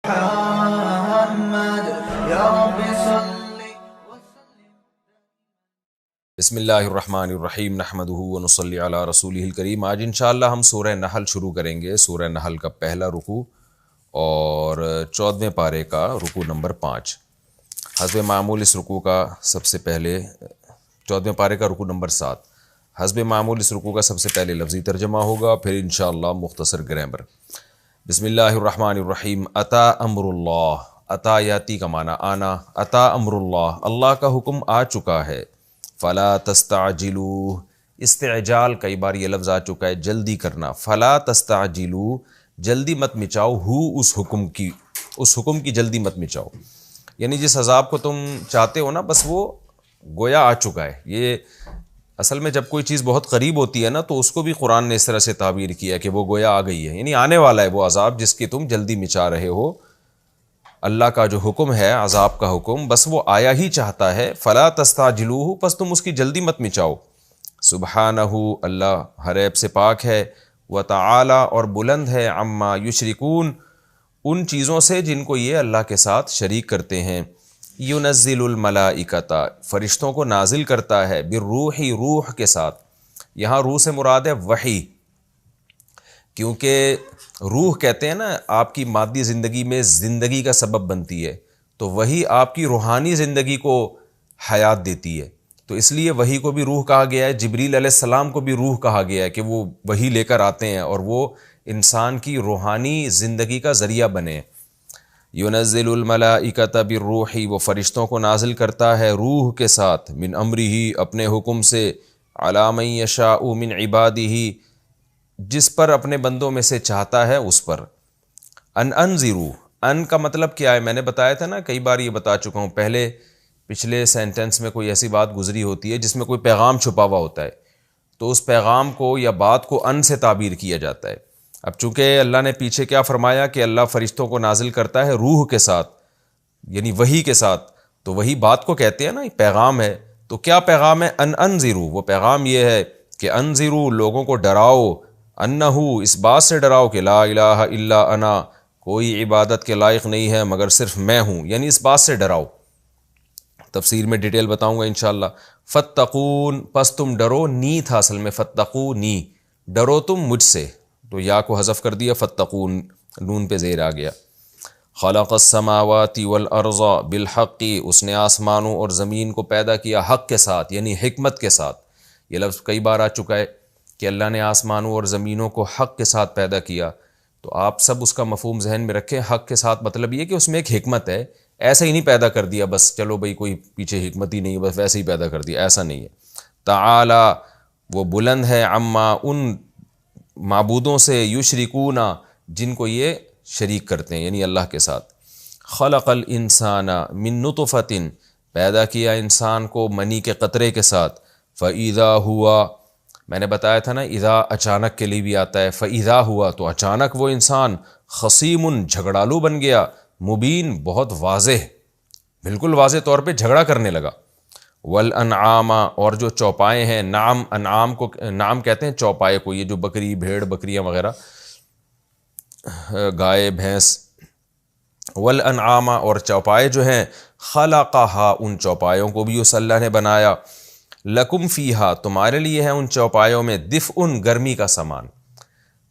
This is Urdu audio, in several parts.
محمد یا رب صل بسم اللہ الرحمن الرحیم نحمدہ ونصلی علی رسولہ الکریم۔ آج انشاءاللہ ہم سورہ نحل شروع کریں گے۔ سورہ نحل کا پہلا رکوع اور 14ویں پارے کا رکوع نمبر 5۔ حسب معمول اس رکوع کا سب سے پہلے 14ویں پارے کا رکوع نمبر 7، حسب معمول اس رکوع کا سب سے پہلے لفظی ترجمہ ہوگا، پھر انشاءاللہ مختصر گرامر۔ بسم اللہ الرحمن الرحیم۔ اتا امر اللہ، اتا یاتی کا معنی آنا، اتا امر اللہ، اللہ کا حکم آ چکا ہے۔ فلا تستعجلوا، استعجال کئی بار یہ لفظ آ چکا ہے جلدی کرنا، فلا تستعجلوا، جلدی مت مچاؤ، اس حکم کی جلدی مت مچاؤ، یعنی جس عذاب کو تم چاہتے ہو نا بس وہ گویا آ چکا ہے۔ یہ اصل میں جب کوئی چیز بہت قریب ہوتی ہے نا تو اس کو بھی قرآن نے اس طرح سے تعبیر کیا ہے کہ وہ گویا آ گئی ہے، یعنی آنے والا ہے وہ عذاب جس کی تم جلدی مچا رہے ہو۔ اللہ کا جو حکم ہے، عذاب کا حکم، بس وہ آیا ہی چاہتا ہے۔ فلا تستعجلوہ، پس تم اس کی جلدی مت مچاؤ۔ سبحانہ، اللہ ہر عیب سے پاک ہے، وتعالی اور بلند ہے، عما یشرکون، ان چیزوں سے جن کو یہ اللہ کے ساتھ شریک کرتے ہیں۔ ینزل الملائکۃ، فرشتوں کو نازل کرتا ہے، بالروح، روح کے ساتھ۔ یہاں روح سے مراد ہے وحی، کیونکہ روح کہتے ہیں نا آپ کی مادی زندگی میں زندگی کا سبب بنتی ہے، تو وہی آپ کی روحانی زندگی کو حیات دیتی ہے، تو اس لیے وحی کو بھی روح کہا گیا ہے۔ جبریل علیہ السلام کو بھی روح کہا گیا ہے کہ وہ وحی لے کر آتے ہیں اور وہ انسان کی روحانی زندگی کا ذریعہ بنے۔ ینزل الملائکۃ بالروح، وہ فرشتوں کو نازل کرتا ہے روح کے ساتھ، من امرہ، اپنے حکم سے، علی من یشاء من عبادہ، جس پر اپنے بندوں میں سے چاہتا ہے اس پر۔ انذروا، ان کا مطلب کیا ہے؟ میں نے بتایا تھا نا، کئی بار یہ بتا چکا ہوں، پچھلے سینٹنس میں کوئی ایسی بات گزری ہوتی ہے جس میں کوئی پیغام چھپا ہوا ہوتا ہے، تو اس پیغام کو یا بات کو ان سے تعبیر کیا جاتا ہے۔ اب چونکہ اللہ نے پیچھے کیا فرمایا کہ اللہ فرشتوں کو نازل کرتا ہے روح کے ساتھ، یعنی وحی کے ساتھ، تو وہی بات کو کہتے ہیں نا پیغام ہے۔ تو کیا پیغام ہے؟ انذروا، وہ پیغام یہ ہے کہ انذروا، لوگوں کو ڈراؤ، انہو، اس بات سے ڈراؤ کہ لا الہ الا انا، کوئی عبادت کے لائق نہیں ہے مگر صرف میں ہوں، یعنی اس بات سے ڈراؤ۔ تفسیر میں ڈیٹیل بتاؤں گا انشاءاللہ۔ فتقون، پس تم ڈرو، نی تھا اصل میں، فتقونی، ڈرو تم مجھ سے، تو یا کو حذف کر دیا، فتقون، نون پہ زیر آ گیا۔ خلق السماوات والارض بالحق، اس نے آسمانوں اور زمین کو پیدا کیا حق کے ساتھ، یعنی حکمت کے ساتھ۔ یہ لفظ کئی بار آ چکا ہے کہ اللہ نے آسمانوں اور زمینوں کو حق کے ساتھ پیدا کیا، تو آپ سب اس کا مفہوم ذہن میں رکھیں۔ حق کے ساتھ مطلب یہ کہ اس میں ایک حکمت ہے، ایسا ہی نہیں پیدا کر دیا بس چلو بھئی کوئی پیچھے حکمت ہی نہیں بس ویسے ہی پیدا کر دیا، ایسا نہیں ہے۔ تعالی، وہ بلند ہے، عما، ان معبودوں سے، یشرکون، جن کو یہ شریک کرتے ہیں یعنی اللہ کے ساتھ۔ خلق الانسان من نطفۃ، پیدا کیا انسان کو منی کے قطرے کے ساتھ، فَإِذَا ہوا، میں نے بتایا تھا نا اذا اچانک کے لیے بھی آتا ہے، فَإِذَا ہوا، تو اچانک وہ انسان، خصیم، جھگڑالو بن گیا، مبین، بہت واضح، بالکل واضح طور پہ جھگڑا کرنے لگا۔ والانعام، اور جو چوپائے ہیں، نعم، انعام کو نعم کہتے ہیں چوپائے کو، یہ جو بکری، بھیڑ، بکریاں وغیرہ، گائے، بھینس۔ والانعام، اور چوپائے جو ہیں، خلقہا، ان چوپایوں کو بھی اس اللہ نے بنایا، لکم فیہا، تمہارے لیے ہے ان چوپایوں میں، دفء، گرمی کا سامان،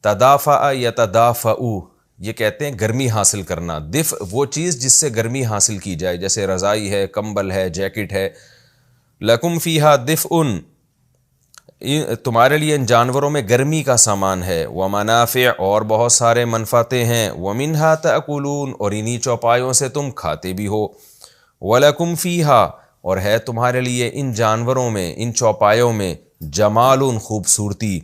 تدافع یتدافع، یہ کہتے ہیں گرمی حاصل کرنا، دفء وہ چیز جس سے گرمی حاصل کی جائے، جیسے رضائی ہے، کمبل ہے، جیکٹ ہے۔ لکم فیہا دفء، تمہارے لیے ان جانوروں میں گرمی کا سامان ہے، ومنافع، اور بہت سارے منفعتیں ہیں، ومنہا تأکلون، اور انہی چوپایوں سے تم کھاتے بھی ہو، ولکم فیہا، اور ہے تمہارے لیے ان جانوروں میں، ان چوپایوں میں، جمال، خوبصورتی،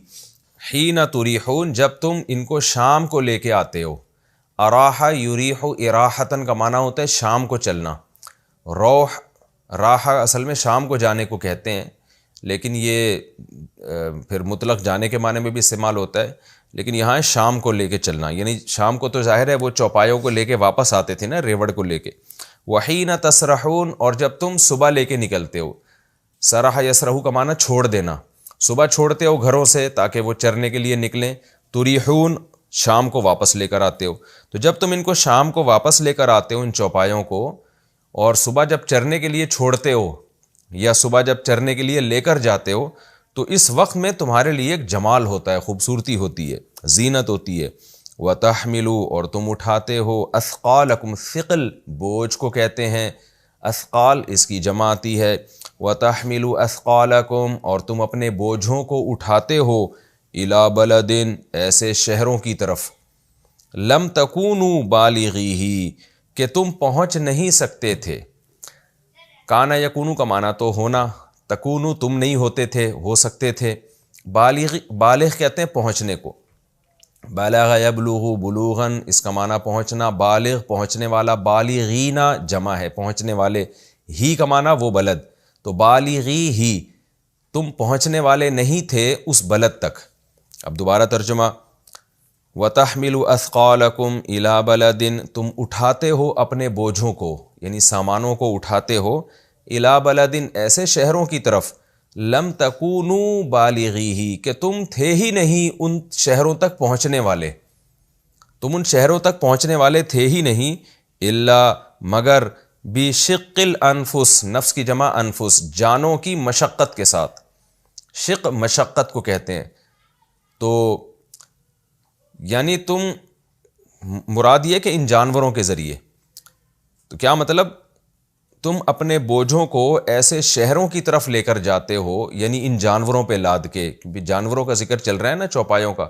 حین تریحون، جب تم ان کو شام کو لے کے آتے ہو۔ اراح یریح، اراحتن کا معنی ہوتا ہے شام کو چلنا، روح، راحہ اصل میں شام کو جانے کو کہتے ہیں، لیکن یہ پھر مطلق جانے کے معنی میں بھی استعمال ہوتا ہے، لیکن یہاں شام کو لے کے چلنا، یعنی شام کو تو ظاہر ہے وہ چوپایوں کو لے کے واپس آتے تھے نا، ریوڑ کو لے کے۔ وحین تسرحون، اور جب تم صبح لے کے نکلتے ہو، سرح یسرح کا معنی چھوڑ دینا، صبح چھوڑتے ہو گھروں سے تاکہ وہ چرنے کے لیے نکلیں، تریحون، شام کو واپس لے کر آتے ہو. تو جب تم ان کو شام کو واپس لے کر آتے ہو ان چوپایوں کو، اور صبح جب چرنے کے لیے چھوڑتے ہو یا صبح جب چرنے کے لیے لے کر جاتے ہو، تو اس وقت میں تمہارے لیے ایک جمال ہوتا ہے، خوبصورتی ہوتی ہے، زینت ہوتی ہے. وَتَحْمِلُوا اور تم اٹھاتے ہو، اثقالکم، ثقل بوجھ کو کہتے ہیں، اثقال اس کی جمع آتی ہے. وَتَحْمِلُوا اثقالکم اور تم اپنے بوجھوں کو اٹھاتے ہو، اِلیٰ بلدٍ ایسے شہروں کی طرف، لم تکونوا بالغیہ کہ تم پہنچ نہیں سکتے تھے. کانا یکونو کا معنی تو ہونا، تکونو تم نہیں ہوتے تھے، ہو سکتے تھے. بالغ کہتے ہیں پہنچنے کو، بالغ یبلغ بلوغاً اس کا معنی پہنچنا، بالغ پہنچنے والا، بالغین جمع ہے پہنچنے والے، ہی کا معنی وہ بلد، تو بالغی ہی تم پہنچنے والے نہیں تھے اس بلد تک. اب دوبارہ ترجمہ، وَتَحْمِلُوا أَثْقَالَكُمْ إِلَىٰ بَلَدٍ تم اٹھاتے ہو اپنے بوجھوں کو، یعنی سامانوں کو اٹھاتے ہو، إِلَىٰ بَلَدٍ ایسے شہروں کی طرف، لم تکونوا بالغیہ کہ تم تھے ہی نہیں ان شہروں تک پہنچنے والے، تم ان شہروں تک پہنچنے والے تھے ہی نہیں، الا مگر بشق الانفس، نفس کی جمع انفس، جانوں کی مشقت کے ساتھ. شق مشقت کو کہتے ہیں. تو یعنی تم، مراد یہ کہ ان جانوروں کے ذریعے. تو کیا مطلب، تم اپنے بوجھوں کو ایسے شہروں کی طرف لے کر جاتے ہو، یعنی ان جانوروں پہ لاد کے، کیونکہ جانوروں کا ذکر چل رہا ہے نا چوپایوں کا،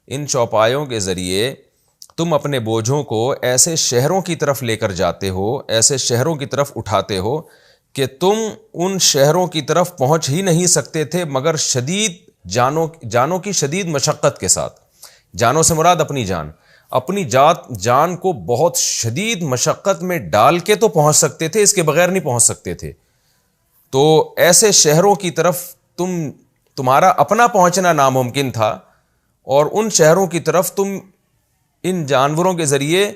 ان چوپایوں کے ذریعے تم اپنے بوجھوں کو ایسے شہروں کی طرف لے کر جاتے ہو، ایسے شہروں کی طرف اٹھاتے ہو کہ تم ان شہروں کی طرف پہنچ ہی نہیں سکتے تھے مگر شدید جانوں کی شدید مشقت کے ساتھ. جانوں سے مراد اپنی جان، اپنی جان کو بہت شدید مشقت میں ڈال کے تو پہنچ سکتے تھے، اس کے بغیر نہیں پہنچ سکتے تھے. تو ایسے شہروں کی طرف تمہارا اپنا پہنچنا ناممکن تھا، اور ان شہروں کی طرف تم ان جانوروں کے ذریعے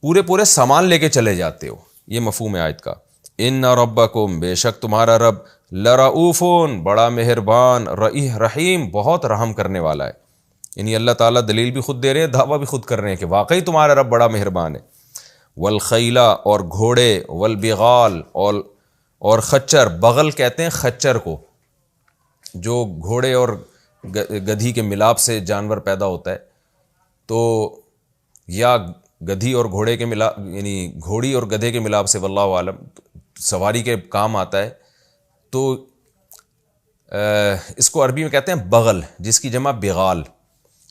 پورے سامان لے کے چلے جاتے ہو. یہ مفہوم ہے آیت کا. ان ربکم بے شک تمہارا رب، لرؤوف بڑا مہربان، رحیم بہت رحم کرنے والا ہے. یعنی اللہ تعالیٰ دلیل بھی خود دے رہے ہیں، دعویٰ بھی خود کر رہے ہیں کہ واقعی تمہارا رب بڑا مہربان ہے. والخیلا اور گھوڑے، والبغال اور خچر، بغل کہتے ہیں خچر کو، جو گھوڑے اور گدھی کے ملاپ سے جانور پیدا ہوتا ہے. تو یا گدھی اور گھوڑے کے ملاپ، یعنی گھوڑی اور گدھے کے ملاپ سے واللہ عالم سواری کے کام آتا ہے. تو اس کو عربی میں کہتے ہیں بغل، جس کی جمع بغال.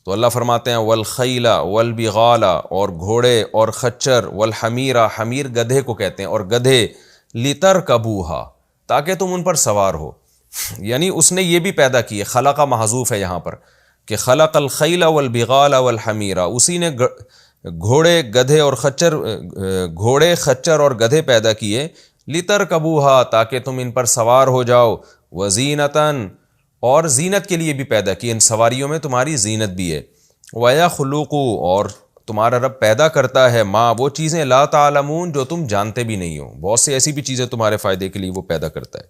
تو اللہ فرماتے ہیں والخیل والبغال اور گھوڑے اور خچر، والحمیر، حمیر گدھے کو کہتے ہیں، اور گدھے، لترکبوہا تاکہ تم ان پر سوار ہو. یعنی اس نے یہ بھی پیدا کی ہے، خلق محذوف ہے یہاں پر، کہ خلق الخیل والبغال والحمیر، اسی نے گھوڑے گدھے اور گھوڑے خچر اور گدھے پیدا کیے، لترکبوہا تاکہ تم ان پر سوار ہو جاؤ، وزینتاً اور زینت کے لیے بھی پیدا کی، ان سواریوں میں تمہاری زینت بھی ہے. وَيَخْلُقُ اور تمہارا رب پیدا کرتا ہے، ما وہ چیزیں، لا تعلمون جو تم جانتے بھی نہیں ہو. بہت سی ایسی بھی چیزیں تمہارے فائدے کے لیے وہ پیدا کرتا ہے.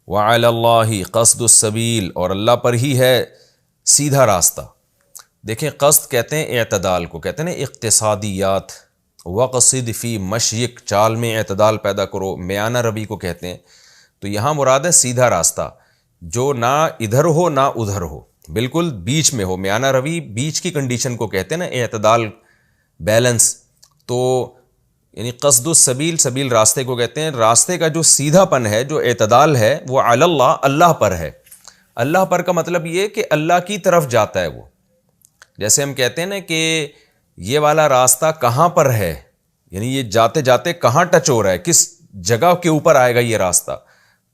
وَعَلَى اللَّهِ قَصْدُ السَّبِيلِ اور اللہ پر ہی ہے سیدھا راستہ. دیکھیں قصد کہتے ہیں اعتدال کو، کہتے ہیں اقتصادیات. وَقْصِدْ فِي مَشْيِكَ چال میں اعتدال پیدا کرو، میانہ روی کو کہتے ہیں. تو یہاں مراد ہے سیدھا راستہ، جو نہ ادھر ہو نہ ادھر ہو، بالکل بیچ میں ہو. میانہ روی بیچ کی کنڈیشن کو کہتے ہیں نا، اعتدال، بیلنس. تو یعنی قصد السبیل، سبیل راستے کو کہتے ہیں. راستے کا جو سیدھا پن ہے، جو اعتدال ہے، وہ علی اللہ، اللہ پر ہے. اللہ پر کا مطلب یہ کہ اللہ کی طرف جاتا ہے وہ. جیسے ہم کہتے ہیں نا کہ یہ والا راستہ کہاں پر ہے، یعنی یہ جاتے جاتے کہاں ٹچ ہو رہا ہے، کس جگہ کے اوپر آئے گا یہ راستہ.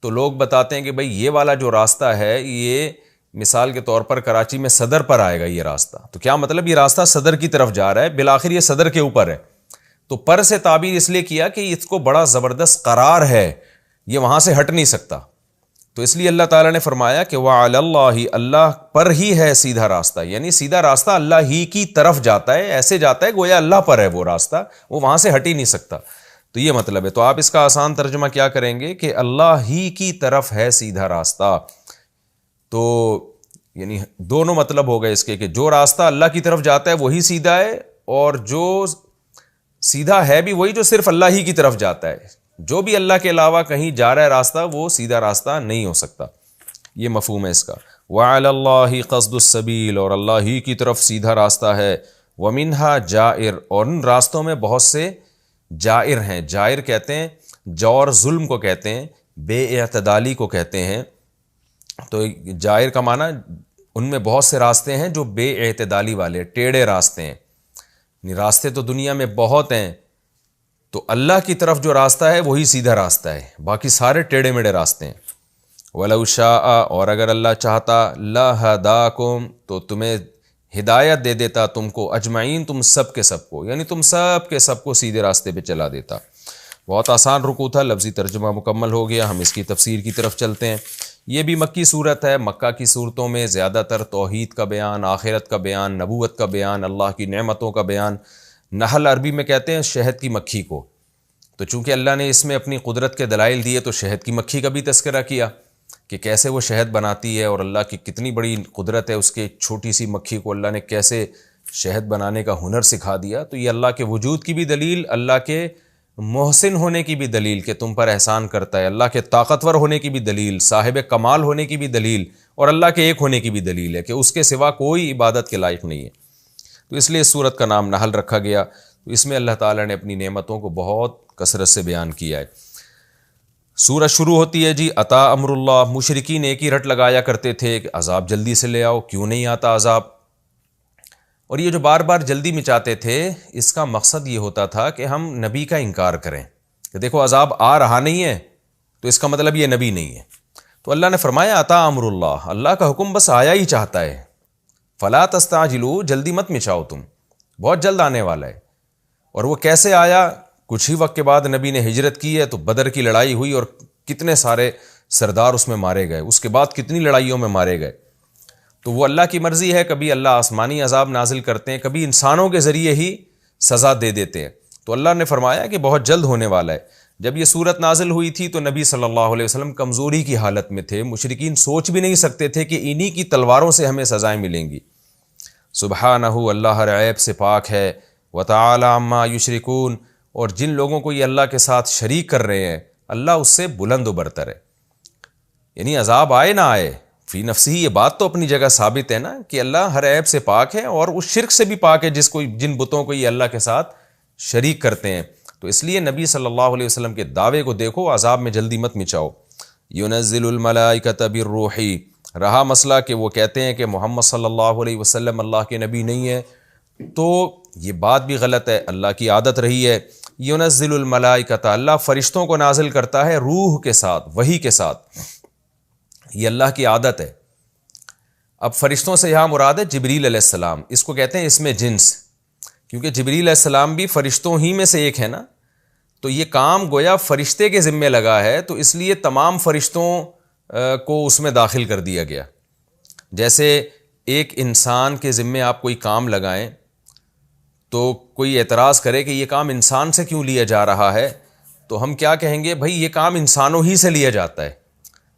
تو لوگ بتاتے ہیں کہ بھئی یہ والا جو راستہ ہے، یہ مثال کے طور پر کراچی میں صدر پر آئے گا یہ راستہ. تو کیا مطلب، یہ راستہ صدر کی طرف جا رہا ہے، بالآخر یہ صدر کے اوپر ہے. تو پر سے تعبیر اس لیے کیا کہ اس کو بڑا زبردست قرار ہے، یہ وہاں سے ہٹ نہیں سکتا. تو اس لیے اللہ تعالیٰ نے فرمایا کہ وَعَلَى اللَّهِ اللہ پر ہی ہے سیدھا راستہ، یعنی سیدھا راستہ اللہ ہی کی طرف جاتا ہے، ایسے جاتا ہے گویا اللہ پر ہے وہ راستہ، وہ وہاں سے ہٹ ہی نہیں سکتا. تو یہ مطلب ہے. تو آپ اس کا آسان ترجمہ کیا کریں گے کہ اللہ ہی کی طرف ہے سیدھا راستہ. تو یعنی دونوں مطلب ہو گئے اس کے کہ جو راستہ اللہ کی طرف جاتا ہے وہی سیدھا ہے، اور جو سیدھا ہے بھی وہی جو صرف اللہ ہی کی طرف جاتا ہے. جو بھی اللہ کے علاوہ کہیں جا رہا ہے راستہ وہ سیدھا راستہ نہیں ہو سکتا. یہ مفہوم ہے اس کا. وَعَلَى اللَّهِ قَصْدُ السَّبِيلِ، اور اللہ ہی کی طرف سیدھا راستہ ہے. وَمِنْهَا جَائِرٌ، اور ان راستوں میں بہت سے جائر ہیں. جائر کہتے ہیں جور ظلم کو کہتے ہیں، بے اعتدالی کو کہتے ہیں. تو جائر کا معنی ان میں بہت سے راستے ہیں جو بے اعتدالی والے ٹیڑے راستے ہیں. راستے تو دنیا میں بہت ہیں، تو اللہ کی طرف جو راستہ ہے وہی سیدھا راستہ ہے، باقی سارے ٹیڑے میڑے راستے ہیں. وَلَوْ شَاءَ، اور اگر اللہ چاہتا، لَهَدَاكُمْ، تو تمہیں ہدایت دے دیتا تم کو، اجمعین، تم سب کے سب کو، یعنی تم سب کے سب کو سیدھے راستے پہ چلا دیتا. بہت آسان رکوع تھا، لفظی ترجمہ مکمل ہو گیا. ہم اس کی تفسیر کی طرف چلتے ہیں. یہ بھی مکی صورت ہے. مکہ کی صورتوں میں زیادہ تر توحید کا بیان، آخرت کا بیان، نبوت کا بیان، اللہ کی نعمتوں کا بیان. نحل عربی میں کہتے ہیں شہد کی مکھی کو، تو چونکہ اللہ نے اس میں اپنی قدرت کے دلائل دیے تو شہد کی مکھی کا بھی تذکرہ کیا کہ کیسے وہ شہد بناتی ہے، اور اللہ کی کتنی بڑی قدرت ہے. اس کے چھوٹی سی مکھی کو اللہ نے کیسے شہد بنانے کا ہنر سکھا دیا. تو یہ اللہ کے وجود کی بھی دلیل، اللہ کے محسن ہونے کی بھی دلیل کہ تم پر احسان کرتا ہے، اللہ کے طاقتور ہونے کی بھی دلیل، صاحب کمال ہونے کی بھی دلیل، اور اللہ کے ایک ہونے کی بھی دلیل ہے کہ اس کے سوا کوئی عبادت کے لائق نہیں ہے. تو اس لیے اس سورت کا نام نحل رکھا گیا. تو اس میں اللہ تعالیٰ نے اپنی نعمتوں کو بہت کثرت سے بیان کیا ہے. سورت شروع ہوتی ہے جی عطا امر اللہ. مشرکین ایک ہی رٹ لگایا کرتے تھے کہ عذاب جلدی سے لے آؤ، کیوں نہیں آتا عذاب. اور یہ جو بار بار جلدی مچاتے تھے، اس کا مقصد یہ ہوتا تھا کہ ہم نبی کا انکار کریں کہ دیکھو عذاب آ رہا نہیں ہے تو اس کا مطلب یہ نبی نہیں ہے. تو اللہ نے فرمایا عطا امر اللہ، اللہ کا حکم بس آیا ہی چاہتا ہے. فلا تستعجلوا، جلدی مت مچاؤ، تم بہت جلد آنے والا ہے. اور وہ کیسے آیا؟ کچھ ہی وقت کے بعد نبی نے ہجرت کی ہے تو بدر کی لڑائی ہوئی اور کتنے سارے سردار اس میں مارے گئے. اس کے بعد کتنی لڑائیوں میں مارے گئے. تو وہ اللہ کی مرضی ہے، کبھی اللہ آسمانی عذاب نازل کرتے ہیں، کبھی انسانوں کے ذریعے ہی سزا دے دیتے ہیں. تو اللہ نے فرمایا کہ بہت جلد ہونے والا ہے. جب یہ صورت نازل ہوئی تھی تو نبی صلی اللہ علیہ وسلم کمزوری کی حالت میں تھے. مشرکین سوچ بھی نہیں سکتے تھے کہ انہی کی تلواروں سے ہمیں سزائیں ملیں گی. سبحانہ، اللہ ہر عیب سے پاک ہے. وتعالی عما یشرکون، اور جن لوگوں کو یہ اللہ کے ساتھ شریک کر رہے ہیں اللہ اس سے بلند و برتر ہے. یعنی عذاب آئے نہ آئے، فی نفسی ہی یہ بات تو اپنی جگہ ثابت ہے نا کہ اللہ ہر عیب سے پاک ہے، اور اس شرک سے بھی پاک ہے جن بتوں کو یہ اللہ کے ساتھ شریک کرتے ہیں. تو اس لیے نبی صلی اللہ علیہ وسلم کے دعوے کو دیکھو، عذاب میں جلدی مت مچاؤ. ینزل الملائکۃ بالروح، رہا مسئلہ کہ وہ کہتے ہیں کہ محمد صلی اللہ علیہ وسلم اللہ کے نبی نہیں ہے، تو یہ بات بھی غلط ہے. اللہ کی عادت رہی ہے ینزل الملائکۃ، اللہ فرشتوں کو نازل کرتا ہے روح کے ساتھ، وحی کے ساتھ. یہ اللہ کی عادت ہے. اب فرشتوں سے یہاں مراد ہے جبریل علیہ السلام. اس کو کہتے ہیں اس میں جنس، کیونکہ جبریل علیہ السلام بھی فرشتوں ہی میں سے ایک ہے نا. تو یہ کام گویا فرشتے کے ذمے لگا ہے، تو اس لیے تمام فرشتوں کو اس میں داخل کر دیا گیا. جیسے ایک انسان کے ذمے آپ کوئی کام لگائیں تو کوئی اعتراض کرے کہ یہ کام انسان سے کیوں لیا جا رہا ہے، تو ہم کیا کہیں گے؟ بھائی یہ کام انسانوں ہی سے لیا جاتا ہے.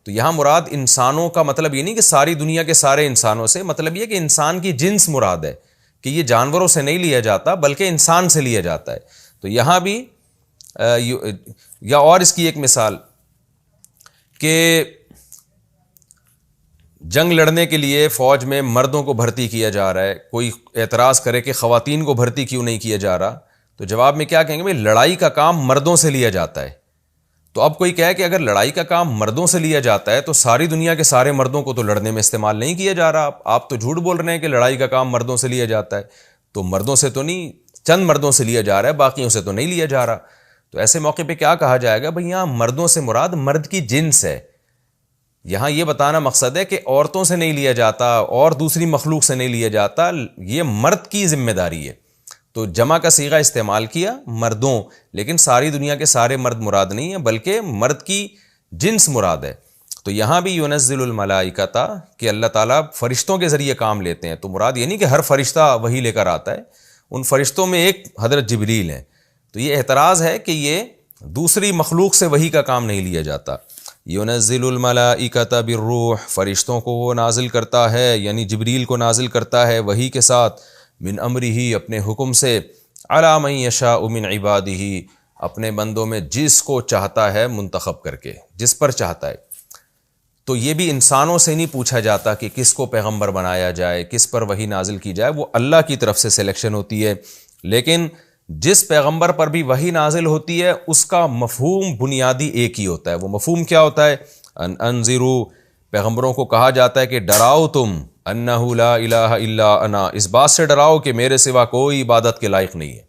تو یہاں مراد انسانوں کا مطلب یہ نہیں کہ ساری دنیا کے سارے انسانوں سے، مطلب یہ کہ انسان کی جنس مراد ہے، کہ یہ جانوروں سے نہیں لیا جاتا بلکہ انسان سے لیا جاتا ہے. تو یہاں بھی یا اور اس کی ایک مثال کہ جنگ لڑنے کے لیے فوج میں مردوں کو بھرتی کیا جا رہا ہے، کوئی اعتراض کرے کہ خواتین کو بھرتی کیوں نہیں کیا جا رہا، تو جواب میں کیا کہیں گے؟ بھائی لڑائی کا کام مردوں سے لیا جاتا ہے. تو اب کوئی کہے کہ اگر لڑائی کا کام مردوں سے لیا جاتا ہے تو ساری دنیا کے سارے مردوں کو تو لڑنے میں استعمال نہیں کیا جا رہا. آپ تو جھوٹ بول رہے ہیں کہ لڑائی کا کام مردوں سے لیا جاتا ہے. تو مردوں سے تو نہیں، چند مردوں سے لیا جا رہا ہے، باقیوں سے تو نہیں لیا جا رہا. تو ایسے موقع پہ کیا کہا جائے گا؟ بھئی یہاں مردوں سے مراد مرد کی جنس ہے. یہاں یہ بتانا مقصد ہے کہ عورتوں سے نہیں لیا جاتا اور دوسری مخلوق سے نہیں لیا جاتا، یہ مرد کی ذمہ داری ہے. تو جمع کا صیغہ استعمال کیا مردوں، لیکن ساری دنیا کے سارے مرد مراد نہیں ہیں بلکہ مرد کی جنس مراد ہے. تو یہاں بھی ینزل الملائکۃ کہ اللہ تعالیٰ فرشتوں کے ذریعے کام لیتے ہیں. تو مراد یہ نہیں کہ ہر فرشتہ وہی لے کر آتا ہے، ان فرشتوں میں ایک حضرت جبریل ہیں. تو یہ اعتراض ہے کہ یہ دوسری مخلوق سے وحی کا کام نہیں لیا جاتا. ينزل الملائکۃ بالروح، فرشتوں کو وہ نازل کرتا ہے، یعنی جبریل کو نازل کرتا ہے وحی کے ساتھ، من امرہ، اپنے حکم سے، علی من یشاء من عبادہ، اپنے بندوں میں جس کو چاہتا ہے منتخب کر کے، جس پر چاہتا ہے۔ تو یہ بھی انسانوں سے نہیں پوچھا جاتا کہ کس کو پیغمبر بنایا جائے، کس پر وحی نازل کی جائے، وہ اللہ کی طرف سے سلیکشن ہوتی ہے۔ لیکن جس پیغمبر پر بھی وحی نازل ہوتی ہے اس کا مفہوم بنیادی ایک ہی ہوتا ہے۔ وہ مفہوم کیا ہوتا ہے؟ انذروا، پیغمبروں کو کہا جاتا ہے کہ ڈراؤ تم، انہ لا الہ الا انا، اس بات سے ڈراؤ کہ میرے سوا کوئی عبادت کے لائق نہیں ہے۔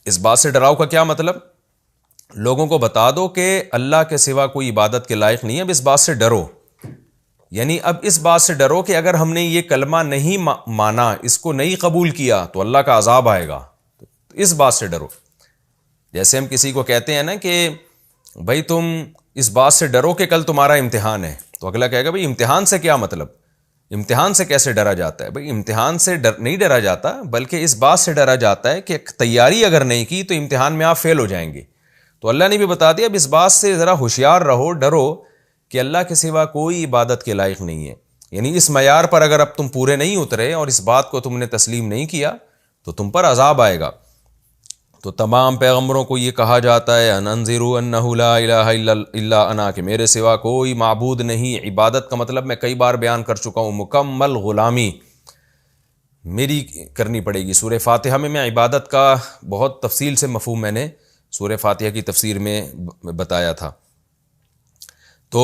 اس بات سے ڈراؤ کا کیا مطلب؟ لوگوں کو بتا دو کہ اللہ کے سوا کوئی عبادت کے لائق نہیں ہے، اب اس بات سے ڈرو، یعنی اب اس بات سے ڈرو کہ اگر ہم نے یہ کلمہ نہیں مانا، اس کو نہیں قبول کیا تو اللہ کا عذاب آئے گا، اس بات سے ڈرو۔ جیسے ہم کسی کو کہتے ہیں نا کہ بھائی تم اس بات سے ڈرو کہ کل تمہارا امتحان ہے، تو اگلا کہے گا بھائی امتحان سے کیا مطلب، امتحان سے کیسے ڈرا جاتا ہے؟ بھائی امتحان سے نہیں ڈرا جاتا، بلکہ اس بات سے ڈرا جاتا ہے کہ تیاری اگر نہیں کی تو امتحان میں آپ فیل ہو جائیں گے۔ تو اللہ نے بھی بتا دیا اب اس بات سے ذرا ہوشیار رہو، ڈرو کہ اللہ کے سوا کوئی عبادت کے لائق نہیں ہے، یعنی اس معیار پر اگر اب تم پورے نہیں اترے اور اس بات کو تم نے تسلیم نہیں کیا تو تم پر عذاب آئے گا۔ تو تمام پیغمبروں کو یہ کہا جاتا ہے ان انذروا انہ لا الہ الا انا، کہ میرے سوا کوئی معبود نہیں۔ عبادت کا مطلب میں کئی بار بیان کر چکا ہوں، مکمل غلامی میری کرنی پڑے گی۔ سورہ فاتحہ میں عبادت کا بہت تفصیل سے مفہوم میں نے سورہ فاتحہ کی تفسیر میں بتایا تھا۔ تو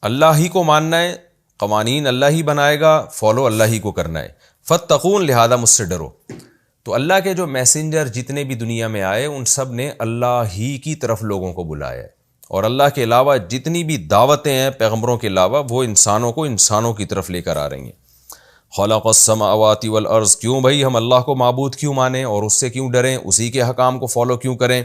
اللہ ہی کو ماننا ہے، قوانین اللہ ہی بنائے گا، فالو اللہ ہی کو کرنا ہے۔ فاتقون، لہذا مجھ سے ڈرو۔ تو اللہ کے جو میسنجر جتنے بھی دنیا میں آئے ان سب نے اللہ ہی کی طرف لوگوں کو بلایا ہے، اور اللہ کے علاوہ جتنی بھی دعوتیں ہیں پیغمبروں کے علاوہ وہ انسانوں کو انسانوں کی طرف لے کر آ رہی ہیں۔ خلق السماوات والارض، کیوں بھائی ہم اللہ کو معبود کیوں مانیں اور اس سے کیوں ڈریں، اسی کے حکام کو فالو کیوں کریں؟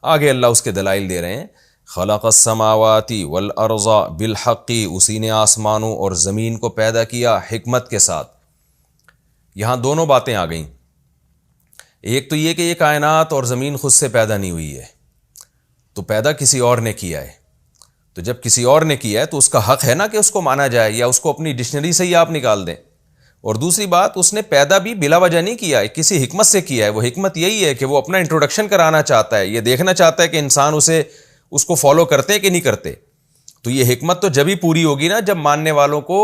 آگے اللہ اس کے دلائل دے رہے ہیں۔ خلق السماوات والارض بالحق، اسی نے آسمانوں اور زمین کو پیدا کیا حکمت کے ساتھ۔ یہاں دونوں باتیں آ گئیں، ایک تو یہ کہ یہ کائنات اور زمین خود سے پیدا نہیں ہوئی ہے، تو پیدا کسی اور نے کیا ہے، تو جب کسی اور نے کیا ہے تو اس کا حق ہے نا کہ اس کو مانا جائے، یا اس کو اپنی ڈکشنری سے ہی آپ نکال دیں۔ اور دوسری بات، اس نے پیدا بھی بلا وجہ نہیں کیا ہے، کسی حکمت سے کیا ہے۔ وہ حکمت یہی ہے کہ وہ اپنا انٹروڈکشن کرانا چاہتا ہے، یہ دیکھنا چاہتا ہے کہ انسان اس کو فالو کرتے ہیں کہ نہیں کرتے۔ تو یہ حکمت تو جب ہی پوری ہوگی نا جب ماننے والوں کو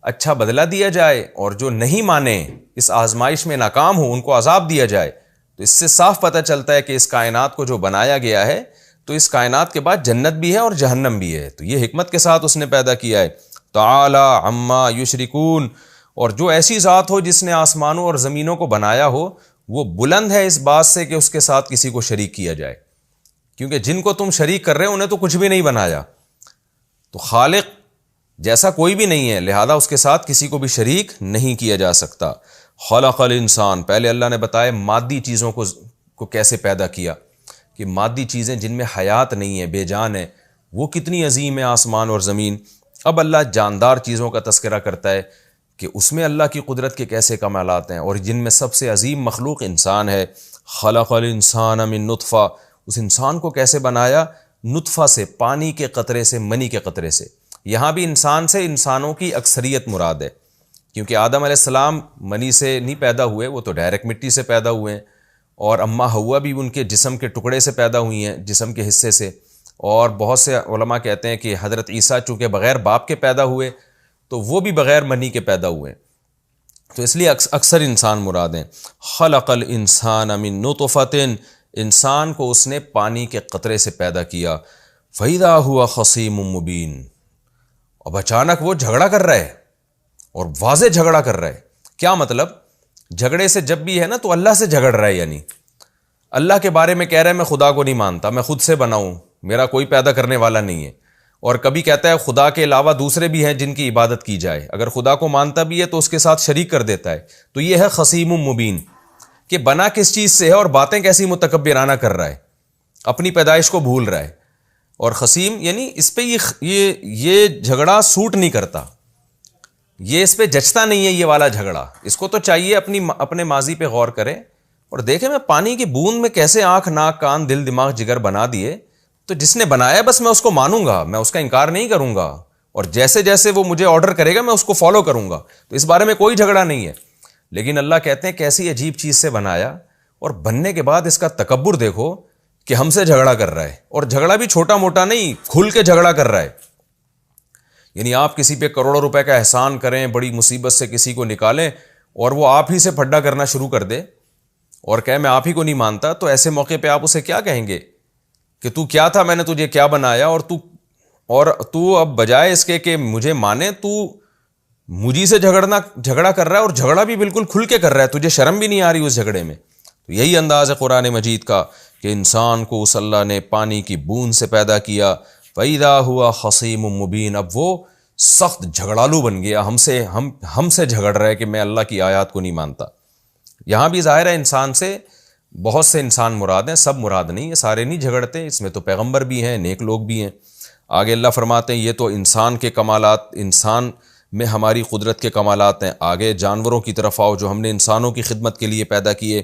اچھا بدلہ دیا جائے، اور جو نہیں مانے اس آزمائش میں ناکام ہو ان کو عذاب دیا جائے۔ تو اس سے صاف پتہ چلتا ہے کہ اس کائنات کو جو بنایا گیا ہے تو اس کائنات کے بعد جنت بھی ہے اور جہنم بھی ہے، تو یہ حکمت کے ساتھ اس نے پیدا کیا ہے۔ تعالی عما یشرکون، اور جو ایسی ذات ہو جس نے آسمانوں اور زمینوں کو بنایا ہو وہ بلند ہے اس بات سے کہ اس کے ساتھ کسی کو شریک کیا جائے، کیونکہ جن کو تم شریک کر رہے ہو انہیں تو کچھ بھی نہیں بنایا۔ تو خالق جیسا کوئی بھی نہیں ہے، لہذا اس کے ساتھ کسی کو بھی شریک نہیں کیا جا سکتا۔ خلق الانسان، پہلے اللہ نے بتایا مادی چیزوں کو کیسے پیدا کیا، کہ مادی چیزیں جن میں حیات نہیں ہے، بے جان ہے، وہ کتنی عظیم ہے آسمان اور زمین۔ اب اللہ جاندار چیزوں کا تذکرہ کرتا ہے کہ اس میں اللہ کی قدرت کے کیسے کمالات ہیں، اور جن میں سب سے عظیم مخلوق انسان ہے۔ خلق الانسان من نطفہ، اس انسان کو کیسے بنایا؟ نطفہ سے، پانی کے قطرے سے، منی کے قطرے سے۔ یہاں بھی انسان سے انسانوں کی اکثریت مراد ہے، کیونکہ آدم علیہ السلام منی سے نہیں پیدا ہوئے، وہ تو ڈائریکٹ مٹی سے پیدا ہوئے ہیں، اور اماں حوا بھی ان کے جسم کے ٹکڑے سے پیدا ہوئی ہیں، جسم کے حصے سے۔ اور بہت سے علماء کہتے ہیں کہ حضرت عیسیٰ چونکہ بغیر باپ کے پیدا ہوئے تو وہ بھی بغیر منی کے پیدا ہوئے، تو اس لیے اکثر انسان مراد ہیں۔ خلق الانسان من نطفۃ، انسان کو اس نے پانی کے قطرے سے پیدا کیا۔ فَإِذَا هُوَ خَصِيمٌ مُّبِينٌ، اب اچانک وہ جھگڑا کر رہا ہے، اور واضح جھگڑا کر رہا ہے۔ کیا مطلب؟ جھگڑے سے جب بھی ہے نا تو اللہ سے جھگڑ رہا ہے، یعنی اللہ کے بارے میں کہہ رہا ہے میں خدا کو نہیں مانتا، میں خود سے بناؤں، میرا کوئی پیدا کرنے والا نہیں ہے۔ اور کبھی کہتا ہے خدا کے علاوہ دوسرے بھی ہیں جن کی عبادت کی جائے، اگر خدا کو مانتا بھی ہے تو اس کے ساتھ شریک کر دیتا ہے۔ تو یہ ہے خصیم مبین، کہ بنا کس چیز سے ہے اور باتیں کیسی متکبرانہ کر رہا ہے، اپنی پیدائش کو بھول رہا ہے۔ اور خصیم یعنی اس پہ یہ جھگڑا سوٹ نہیں کرتا، یہ اس پہ جچتا نہیں ہے یہ والا جھگڑا۔ اس کو تو چاہیے اپنے ماضی پہ غور کرے اور دیکھیں میں پانی کی بوند میں کیسے آنکھ ناک کان دل دماغ جگر بنا دیے، تو جس نے بنایا بس میں اس کو مانوں گا, میں اس کا انکار نہیں کروں گا, اور جیسے جیسے وہ مجھے آرڈر کرے گا میں اس کو فالو کروں گا, تو اس بارے میں کوئی جھگڑا نہیں ہے. لیکن اللہ کہتے ہیں کیسی عجیب چیز سے بنایا, اور بننے کے بعد اس کا تکبر دیکھو کہ ہم سے جھگڑا کر رہا ہے, اور جھگڑا بھی چھوٹا موٹا نہیں, کھل کے جھگڑا کر رہا ہے. یعنی آپ کسی پہ کروڑوں روپے کا احسان کریں, بڑی مصیبت سے کسی کو نکالیں, اور وہ آپ ہی سے پھڈا کرنا شروع کر دے اور کہے میں آپ ہی کو نہیں مانتا, تو ایسے موقع پہ آپ اسے کیا کہیں گے کہ تو کیا تھا, میں نے تجھے کیا بنایا, اور تو اب بجائے اس کے کہ مجھے مانے, تو مجھی سے جھگڑا کر رہا ہے, اور جھگڑا بھی بالکل کھل کے کر رہا ہے, تجھے شرم بھی نہیں آ رہی اس جھگڑے میں. تو یہی انداز ہے قرآن مجید کا کہ انسان کو اس اللہ نے پانی کی بوند سے پیدا کیا, فَإِذَا هُوَ خَصِيمٌ مُبِينٌ, اب وہ سخت جھگڑالو بن گیا, ہم سے جھگڑ رہا ہے کہ میں اللہ کی آیات کو نہیں مانتا. یہاں بھی ظاہر ہے انسان سے بہت سے انسان مراد ہیں, سب مراد نہیں ہے, سارے نہیں جھگڑتے, اس میں تو پیغمبر بھی ہیں, نیک لوگ بھی ہیں. آگے اللہ فرماتے ہیں یہ تو انسان کے کمالات, انسان میں ہماری قدرت کے کمالات ہیں. آگے جانوروں کی طرف آؤ جو ہم نے انسانوں کی خدمت کے لیے پیدا کیے.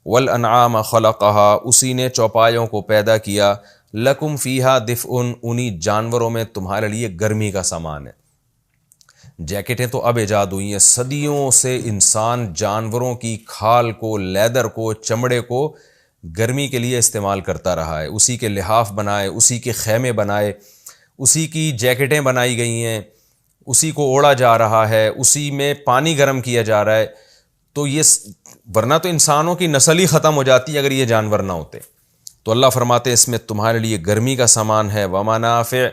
والانعام خلقها, اسی نے چوپایوں کو پیدا کیا. لکم فیہا دفء, انہی جانوروں میں تمہارے لیے گرمی کا سامان ہے. جیکٹیں تو اب ایجاد ہوئی ہیں, صدیوں سے انسان جانوروں کی کھال کو, لیدر کو, چمڑے کو گرمی کے لیے استعمال کرتا رہا ہے. اسی کے لحاف بنائے, اسی کے خیمے بنائے, اسی کی جیکٹیں بنائی گئی ہیں, اسی کو اوڑا جا رہا ہے, اسی میں پانی گرم کیا جا رہا ہے. تو یہ ورنہ تو انسانوں کی نسل ہی ختم ہو جاتی اگر یہ جانور نہ ہوتے. تو اللہ فرماتے اس میں تمہارے لیے گرمی کا سامان ہے. ومنافع,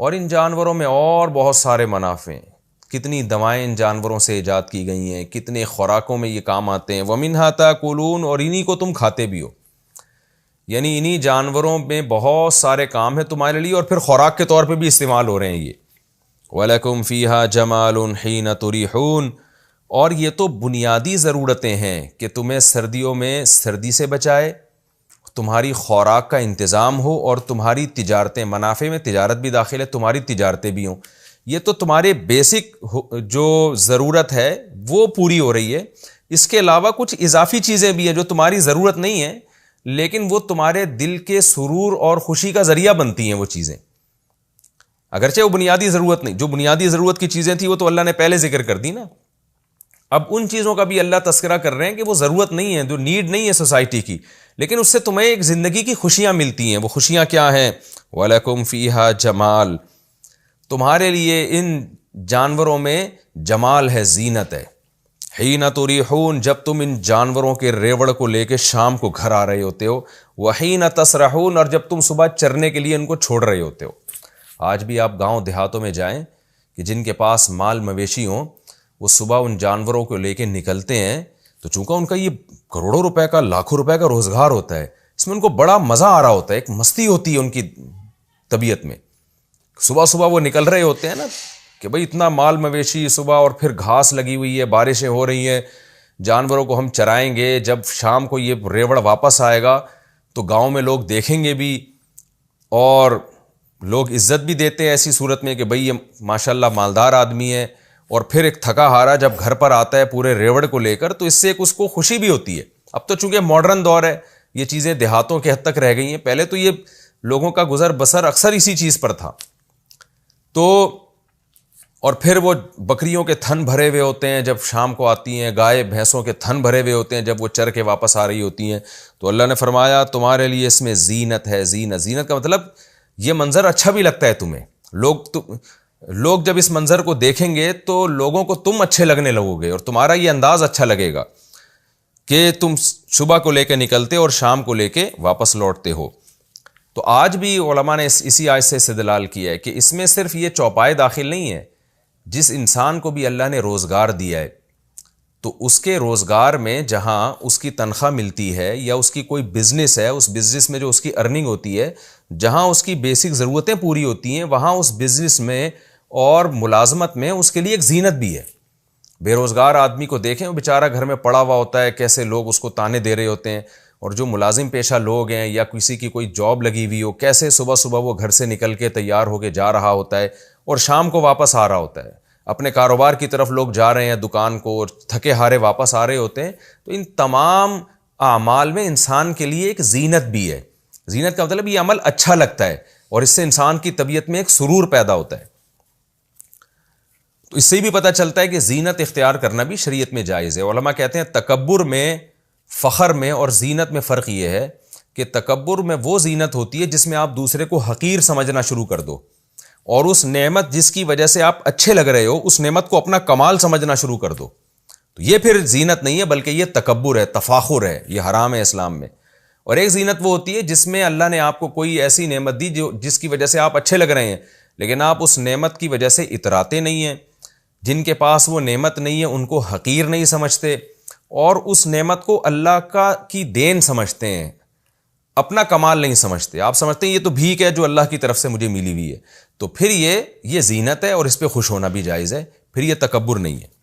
اور ان جانوروں میں اور بہت سارے منافع ہیں. کتنی دوائیں ان جانوروں سے ایجاد کی گئی ہیں, کتنے خوراکوں میں یہ کام آتے ہیں. وَمِنْهَا تَأْكُلُونَ, اور انہی کو تم کھاتے بھی ہو. یعنی انہی جانوروں میں بہت سارے کام ہیں تمہارے لیے, اور پھر خوراک کے طور پہ بھی استعمال ہو رہے ہیں یہ. وَلَكُمْ فِيهَا جَمَالٌ حِينَ تُرِيحُونَ, اور یہ تو بنیادی ضرورتیں ہیں کہ تمہیں سردیوں میں سردی سے بچائے, تمہاری خوراک کا انتظام ہو, اور تمہاری تجارتیں, منافع میں تجارت بھی داخل ہے, تمہاری تجارتیں بھی ہوں. یہ تو تمہارے بیسک جو ضرورت ہے وہ پوری ہو رہی ہے. اس کے علاوہ کچھ اضافی چیزیں بھی ہیں جو تمہاری ضرورت نہیں ہیں, لیکن وہ تمہارے دل کے سرور اور خوشی کا ذریعہ بنتی ہیں وہ چیزیں, اگرچہ وہ بنیادی ضرورت نہیں. جو بنیادی ضرورت کی چیزیں تھیں وہ تو اللہ نے پہلے ذکر کر دی نا. اب ان چیزوں کا بھی اللہ تذکرہ کر رہے ہیں کہ وہ ضرورت نہیں ہے, جو نیڈ نہیں ہے سوسائٹی کی, لیکن اس سے تمہیں ایک زندگی کی خوشیاں ملتی ہیں. وہ خوشیاں کیا ہیں؟ وَلَكُمْ فِيهَا جَمَال, تمہارے لیے ان جانوروں میں جمال ہے, زینت ہے. حِينَ تُرِيحُونَ, جب تم ان جانوروں کے ریوڑ کو لے کے شام کو گھر آ رہے ہوتے ہو. وَحِينَ تَسْرَحُونَ, اور جب تم صبح چرنے کے لیے ان کو چھوڑ رہے ہوتے ہو. آج بھی آپ گاؤں دیہاتوں میں جائیں کہ جن کے پاس مال مویشی ہوں, وہ صبح ان جانوروں کو لے کے نکلتے ہیں, تو چونکہ ان کا یہ کروڑوں روپے کا, لاکھوں روپے کا روزگار ہوتا ہے, اس میں ان کو بڑا مزہ آ رہا ہوتا ہے, ایک مستی ہوتی ہے ان کی طبیعت میں. صبح صبح وہ نکل رہے ہوتے ہیں نا کہ بھئی اتنا مال مویشی صبح, اور پھر گھاس لگی ہوئی ہے, بارشیں ہو رہی ہیں, جانوروں کو ہم چرائیں گے, جب شام کو یہ ریوڑ واپس آئے گا تو گاؤں میں لوگ دیکھیں گے بھی, اور لوگ عزت بھی دیتے ہیں ایسی صورت میں کہ بھئی یہ ماشاءاللہ مالدار آدمی ہے. اور پھر ایک تھکا ہارا جب گھر پر آتا ہے پورے ریوڑ کو لے کر, تو اس سے ایک اس کو خوشی بھی ہوتی ہے. اب تو چونکہ ماڈرن دور ہے, یہ چیزیں دیہاتوں کے حد تک رہ گئی ہیں, پہلے تو یہ لوگوں کا گزر بسر اکثر اسی چیز پر تھا. تو اور پھر وہ بکریوں کے تھن بھرے ہوئے ہوتے ہیں جب شام کو آتی ہیں, گائے بھینسوں کے تھن بھرے ہوئے ہوتے ہیں جب وہ چر کے واپس آ رہی ہوتی ہیں. تو اللہ نے فرمایا تمہارے لیے اس میں زینت ہے. زینت کا مطلب یہ منظر اچھا بھی لگتا ہے تمہیں. لوگ جب اس منظر کو دیکھیں گے تو لوگوں کو تم اچھے لگنے لگو گے, اور تمہارا یہ انداز اچھا لگے گا کہ تم صبح کو لے کے نکلتے اور شام کو لے کے واپس لوٹتے ہو. تو آج بھی علماء نے اسی آیت سے استدلال کیا ہے کہ اس میں صرف یہ چوپائے داخل نہیں ہے. جس انسان کو بھی اللہ نے روزگار دیا ہے, تو اس کے روزگار میں جہاں اس کی تنخواہ ملتی ہے, یا اس کی کوئی بزنس ہے, اس بزنس میں جو اس کی ارننگ ہوتی ہے, جہاں اس کی بیسک ضرورتیں پوری ہوتی ہیں, وہاں اس بزنس میں اور ملازمت میں اس کے لیے ایک زینت بھی ہے. بے روزگار آدمی کو دیکھیں, وہ بیچارہ گھر میں پڑا ہوا ہوتا ہے, کیسے لوگ اس کو تانے دے رہے ہوتے ہیں. اور جو ملازم پیشہ لوگ ہیں, یا کسی کی کوئی جاب لگی ہوئی ہو, کیسے صبح صبح وہ گھر سے نکل کے تیار ہو کے جا رہا ہوتا ہے, اور شام کو واپس آ رہا ہوتا ہے. اپنے کاروبار کی طرف لوگ جا رہے ہیں دکان کو, اور تھکے ہارے واپس آ رہے ہوتے ہیں. تو ان تمام اعمال میں انسان کے لیے ایک زینت بھی ہے زینت کا مطلب یہ عمل اچھا لگتا ہے اور اس سے انسان کی طبیعت میں ایک سرور پیدا ہوتا ہے. تو اس سے بھی پتہ چلتا ہے کہ زینت اختیار کرنا بھی شریعت میں جائز ہے. علماء کہتے ہیں تکبر میں، فخر میں اور زینت میں فرق یہ ہے کہ تکبر میں وہ زینت ہوتی ہے جس میں آپ دوسرے کو حقیر سمجھنا شروع کر دو، اور اس نعمت جس کی وجہ سے آپ اچھے لگ رہے ہو اس نعمت کو اپنا کمال سمجھنا شروع کر دو. تو یہ پھر زینت نہیں ہے بلکہ یہ تکبر ہے، تفاخر ہے، یہ حرام ہے اسلام میں. اور ایک زینت وہ ہوتی ہے جس میں اللہ نے آپ کو کوئی ایسی نعمت دی جس کی وجہ سے آپ اچھے لگ رہے ہیں، لیکن آپ اس نعمت کی وجہ سے اتراتے نہیں ہیں. جن کے پاس وہ نعمت نہیں ہے ان کو حقیر نہیں سمجھتے اور اس نعمت کو اللہ کی دین سمجھتے ہیں، اپنا کمال نہیں سمجھتے. آپ سمجھتے ہیں یہ تو بھیک ہے جو اللہ کی طرف سے مجھے ملی ہوئی ہے. تو پھر یہ زینت ہے اور اس پہ خوش ہونا بھی جائز ہے، پھر یہ تکبر نہیں ہے.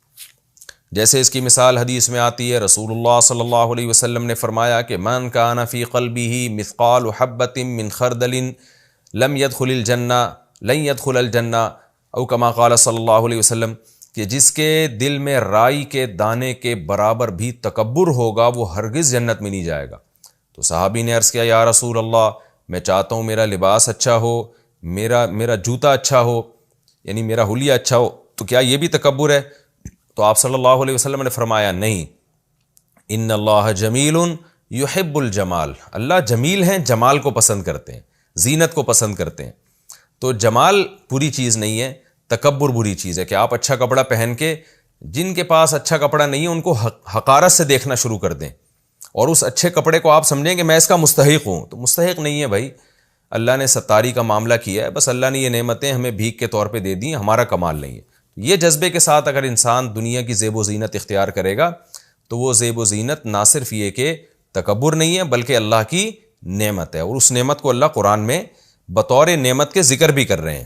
جیسے اس کی مثال حدیث میں آتی ہے، رسول اللہ صلی اللہ علیہ وسلم نے فرمایا کہ من کان فی قلبہ مثقال حبۃ من خردل لم يدخل الجنہ لن يدخل الجنہ، او کما قال صلی اللہ علیہ وسلم، کہ جس کے دل میں رائی کے دانے کے برابر بھی تکبر ہوگا وہ ہرگز جنت میں نہیں جائے گا. تو صحابی نے عرض کیا، یا رسول اللہ میں چاہتا ہوں میرا لباس اچھا ہو، میرا جوتا اچھا ہو، یعنی میرا حلیہ اچھا ہو، تو کیا یہ بھی تکبر ہے؟ تو آپ صلی اللہ علیہ وسلم نے فرمایا نہیں، ان اللہ جمیل یحب الجمال، اللہ جمیل ہیں، جمال کو پسند کرتے ہیں، زینت کو پسند کرتے ہیں. تو جمال بری چیز نہیں ہے، تکبر بری چیز ہے کہ آپ اچھا کپڑا پہن کے جن کے پاس اچھا کپڑا نہیں ہے ان کو حقارت سے دیکھنا شروع کر دیں، اور اس اچھے کپڑے کو آپ سمجھیں کہ میں اس کا مستحق ہوں. تو مستحق نہیں ہے بھائی، اللہ نے ستاری کا معاملہ کیا ہے، بس اللہ نے یہ نعمتیں ہمیں بھیک کے طور پہ دے دی، ہمارا کمال نہیں ہے. یہ جذبے کے ساتھ اگر انسان دنیا کی زیب و زینت اختیار کرے گا تو وہ زیب و زینت نہ صرف یہ کہ تکبر نہیں ہے بلکہ اللہ کی نعمت ہے، اور اس نعمت کو اللہ قرآن میں بطور نعمت کے ذکر بھی کر رہے ہیں.